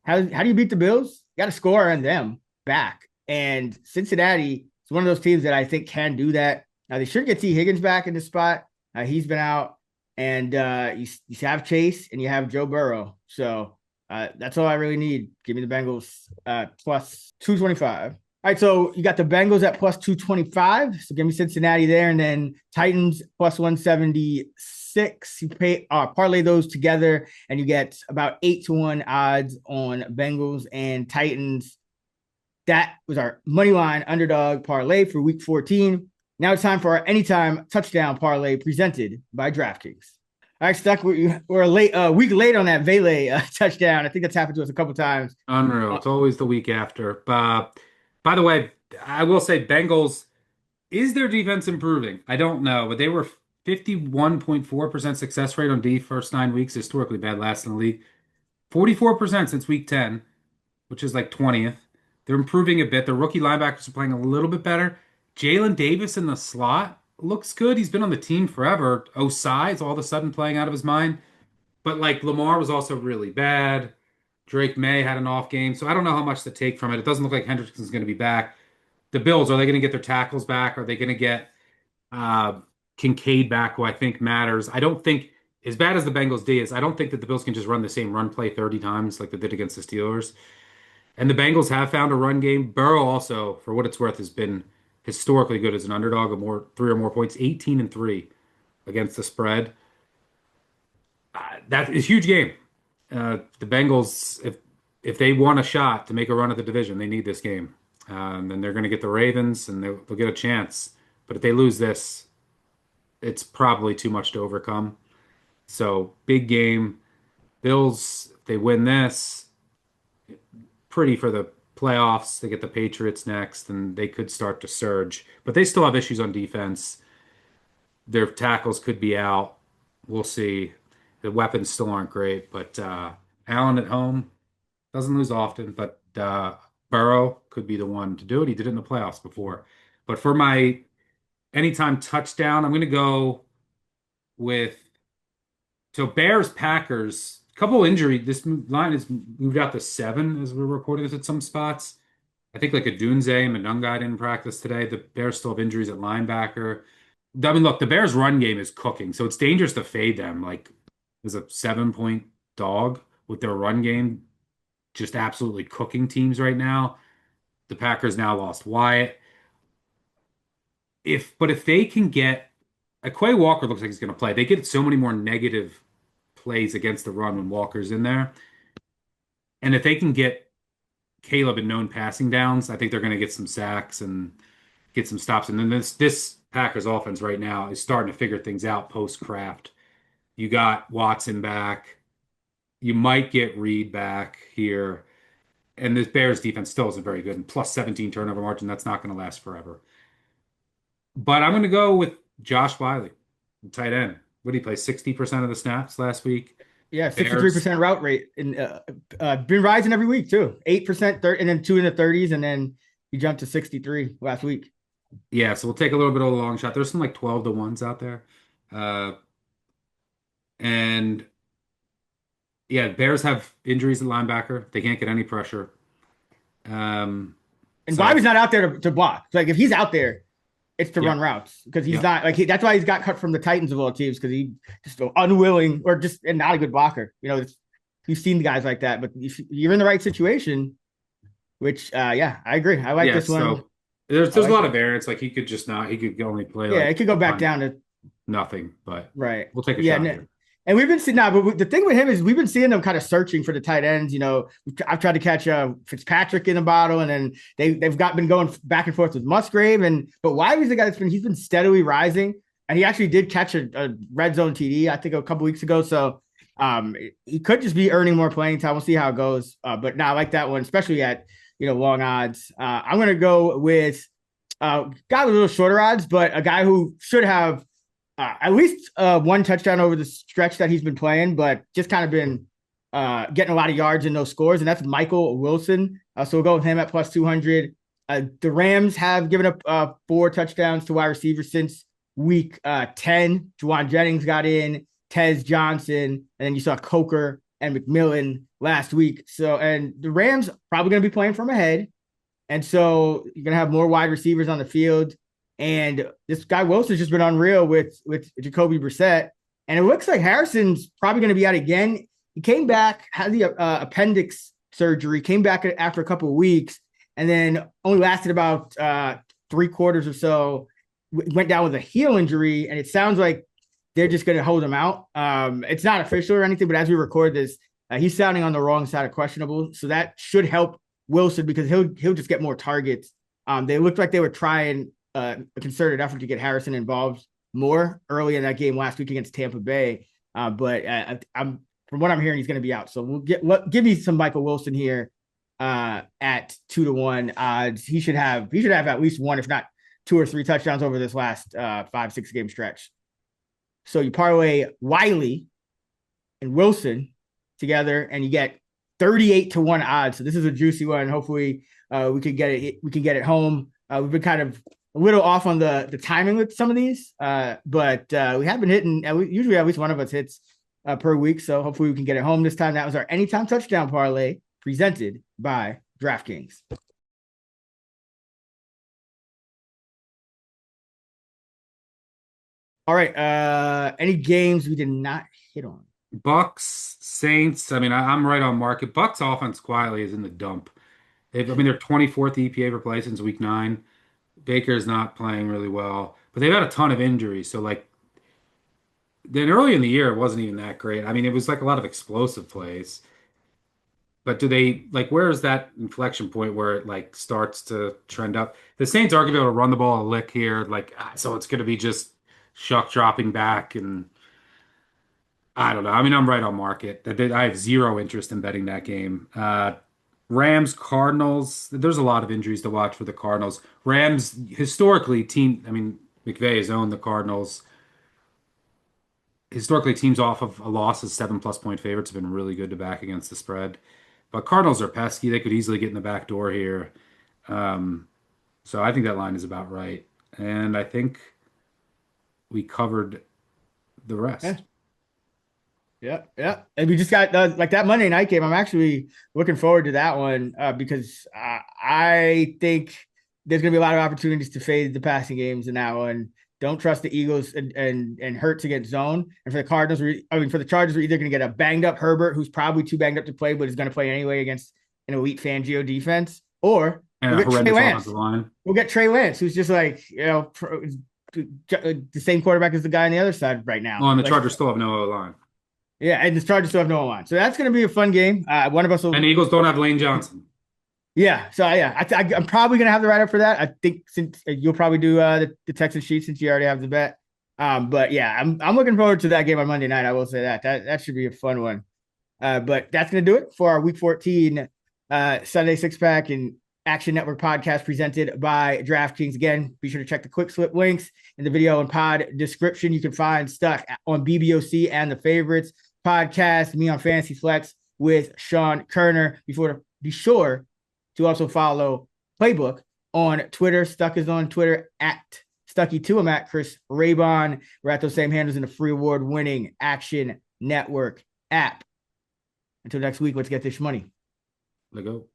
[SPEAKER 1] how do you beat the Bills? You got to score on them back. And Cincinnati is one of those teams that I think can do that. Now, they should get T. Higgins back in this spot. He's been out. And you have Chase and you have Joe Burrow. So that's all I really need. Give me the Bengals plus 225. All right, so you got the Bengals at plus 225. So give me Cincinnati there, and then Titans plus 176. You parlay those together, and you get about 8-1 odds on Bengals and Titans. That was our money line underdog parlay for week 14. Now it's time for our anytime touchdown parlay presented by DraftKings. All right, Stuck. We're a week late on that Vele touchdown. I think that's happened to us a couple times.
[SPEAKER 2] Unreal. It's always the week after. By the way, I will say Bengals, is their defense improving? I don't know, but they were 51.4% success rate on D first 9 weeks, historically bad last in the league. 44% since week 10, which is like 20th. They're improving a bit. The rookie linebackers are playing a little bit better. Jalen Davis in the slot looks good. He's been on the team forever. Osai is all of a sudden playing out of his mind. But like Lamar was also really bad. Drake May had an off game. So I don't know how much to take from it. It doesn't look like Hendrickson's going to be back. The Bills, are they going to get their tackles back? Are they going to get uh, Kincaid back, who I think matters? I don't think, as bad as the Bengals D is, I don't think that the Bills can just run the same run play 30 times like they did against the Steelers. And the Bengals have found a run game. Burrow also, for what it's worth, has been historically good as an underdog of 3 or more points, 18-3 against the spread. That is a huge game. The Bengals, if they want a shot to make a run at the division, they need this game. Then they're going to get the Ravens, and they'll get a chance. But if they lose this, it's probably too much to overcome. So big game. Bills, if they win this, pretty for the playoffs. They get the Patriots next, and they could start to surge. But they still have issues on defense. Their tackles could be out. We'll see. The weapons still aren't great, but Allen at home doesn't lose often. But Burrow could be the one to do it. He did it in the playoffs before. But for my anytime touchdown, I'm going to go with Bears Packers. Couple injury. This line is moved out to 7 as we're recording this at some spots. I think like a Dunze and Manunga didn't practice today. The Bears still have injuries at linebacker. I mean, look, the Bears' run game is cooking, so it's dangerous to fade them. Like, as a 7-point dog with their run game just absolutely cooking teams right now. The Packers now lost Wyatt. But if they can get Quay Walker looks like he's going to play. They get so many more negative plays against the run when Walker's in there. And if they can get Caleb in known passing downs. I think they're going to get some sacks and get some stops. And then this Packers offense right now is starting to figure things out post Kraft. You got Watson back. You might get Reed back here. And this Bears defense still isn't very good. And plus 17 turnover margin, that's not going to last forever. But I'm going to go with Josh Wiley, tight end. What did he play? 60% of the snaps last week.
[SPEAKER 1] Yeah,
[SPEAKER 2] Bears.
[SPEAKER 1] 63% route rate, and been rising every week too. 8%, and then 2 in the 30s, and then he jumped to 63 last week.
[SPEAKER 2] Yeah, so we'll take a little bit of a long shot. There's some like 12 to 1s out there. Uh, and yeah, Bears have injuries at linebacker. They can't get any pressure.
[SPEAKER 1] And
[SPEAKER 2] So
[SPEAKER 1] Wiley's not out there to block. Like if he's out there, it's to
[SPEAKER 2] yeah,
[SPEAKER 1] run routes because he's
[SPEAKER 2] yeah,
[SPEAKER 1] not like that's why he's got cut from the Titans of all teams because he just unwilling or just and not a good blocker. You've seen guys like that, but if you're in the right situation, which yeah, I agree. I like
[SPEAKER 2] yeah.
[SPEAKER 1] this one.
[SPEAKER 2] So there's
[SPEAKER 1] I
[SPEAKER 2] a
[SPEAKER 1] like
[SPEAKER 2] lot
[SPEAKER 1] it.
[SPEAKER 2] of variance. Like he could just not. He could only play
[SPEAKER 1] Yeah,
[SPEAKER 2] like
[SPEAKER 1] it could go back
[SPEAKER 2] on
[SPEAKER 1] down to
[SPEAKER 2] nothing. But
[SPEAKER 1] right.
[SPEAKER 2] we'll take a
[SPEAKER 1] Yeah,
[SPEAKER 2] shot here.
[SPEAKER 1] and we've been seeing now, but the thing with him is we've been seeing them kind of searching for the tight ends. I've tried to catch Fitzpatrick in a bottle, and then they've been going back and forth with Musgrave, but Wiley's the guy he's been steadily rising, and he actually did catch a red zone TD I think a couple weeks ago. So he could just be earning more playing time. We'll see how it goes. But now I like that one, especially at long odds. I'm gonna go with guy with a little shorter odds, but a guy who should have at least one touchdown over the stretch that he's been playing, but just kind of been getting a lot of yards in those scores, and that's Michael Wilson. So we'll go with him at plus 200. The Rams have given up 4 touchdowns to wide receivers since week 10. Juwan Jennings got in, Tez Johnson, and then you saw Coker and McMillan last week. So, and the Rams probably going to be playing from ahead, and so you're going to have more wide receivers on the field. And this guy Wilson's just been unreal with Jacoby Brissett. And it looks like Harrison's probably going to be out again. He came back, had the appendix surgery, came back after a couple of weeks, and then only lasted about 3 quarters or so. Went down with a heel injury, and it sounds like they're just going to hold him out. It's not official or anything, but as we record this, he's sounding on the wrong side of questionable. So that should help Wilson because he'll just get more targets. They looked like they were trying a concerted effort to get Harrison involved more early in that game last week against Tampa Bay. But I'm from what I'm hearing, he's going to be out. So give me some Michael Wilson here at 2 to 1 odds. He should have at least one, if not 2 or 3 touchdowns over this last 5-6 game stretch. So you parlay Wiley and Wilson together, and you get 38 to 1 odds. So this is a juicy one. Hopefully we can get it. We can get it home. We've been kind of a little off on the timing with some of these, but we have been hitting. Usually, at least one of us hits per week. So hopefully, we can get it home this time. That was our Anytime Touchdown Parlay presented by DraftKings. All right. Any games we did not hit on?
[SPEAKER 2] Bucks, Saints. I mean, I'm right on market. Bucks offense quietly is in the dump. They're 24th EPA per play since week 9. Baker's not playing really well, but they've had a ton of injuries. So like then early in the year, it wasn't even that great. I mean, it was like a lot of explosive plays. But do they like where is that inflection point where it like starts to trend up? The Saints are gonna be able to run the ball a lick here, so it's gonna be just Shuck dropping back and I don't know. I mean, I'm right on market. I have zero interest in betting that game. Rams, Cardinals. There's a lot of injuries to watch for the Cardinals. Rams, historically, I mean, McVay has owned the Cardinals. Historically, teams off of a loss as 7+ point favorites have been really good to back against the spread. But Cardinals are pesky. They could easily get in the back door here. So I think that line is about right. And I think we covered the rest.
[SPEAKER 1] Yeah. And we just got like that Monday night game. I'm actually looking forward to that one because I think there's going to be a lot of opportunities to fade the passing games in that one. Don't trust the Eagles and Hurts against zone. And for the Cardinals, for the Chargers, we're either going to get a banged up Herbert, who's probably too banged up to play, but is going to play anyway against an elite Fangio defense, or
[SPEAKER 2] And
[SPEAKER 1] we'll
[SPEAKER 2] a
[SPEAKER 1] get Trey
[SPEAKER 2] horrendous
[SPEAKER 1] Lance.
[SPEAKER 2] offensive line.
[SPEAKER 1] We'll get Trey Lance, who's just like the same quarterback as the guy on the other side right now.
[SPEAKER 2] Oh, and the Chargers still have no O-line.
[SPEAKER 1] Yeah, and the Chargers still have no line. So that's going to be a fun game. One of us will.
[SPEAKER 2] And the Eagles don't have Lane Johnson.
[SPEAKER 1] Yeah. So yeah, I'm probably gonna have the write up for that. I think since you'll probably do the Texas sheet since you already have the bet. But yeah, I'm looking forward to that game on Monday night. I will say that should be a fun one. But that's gonna do it for our Week 14 Sunday six pack and Action Network podcast presented by DraftKings. Again, be sure to check the quick slip links in the video and pod description. You can find stuff on BBOC and the favorites podcast, me on Fantasy Flex with Sean Kerner. Be sure to also follow Playbook on Twitter. Stuck is on Twitter at Stuckey2. I'm at Chris Raybon. We're at those same handles in the free award winning Action Network app. Until next week, let's get this money.
[SPEAKER 2] Let go.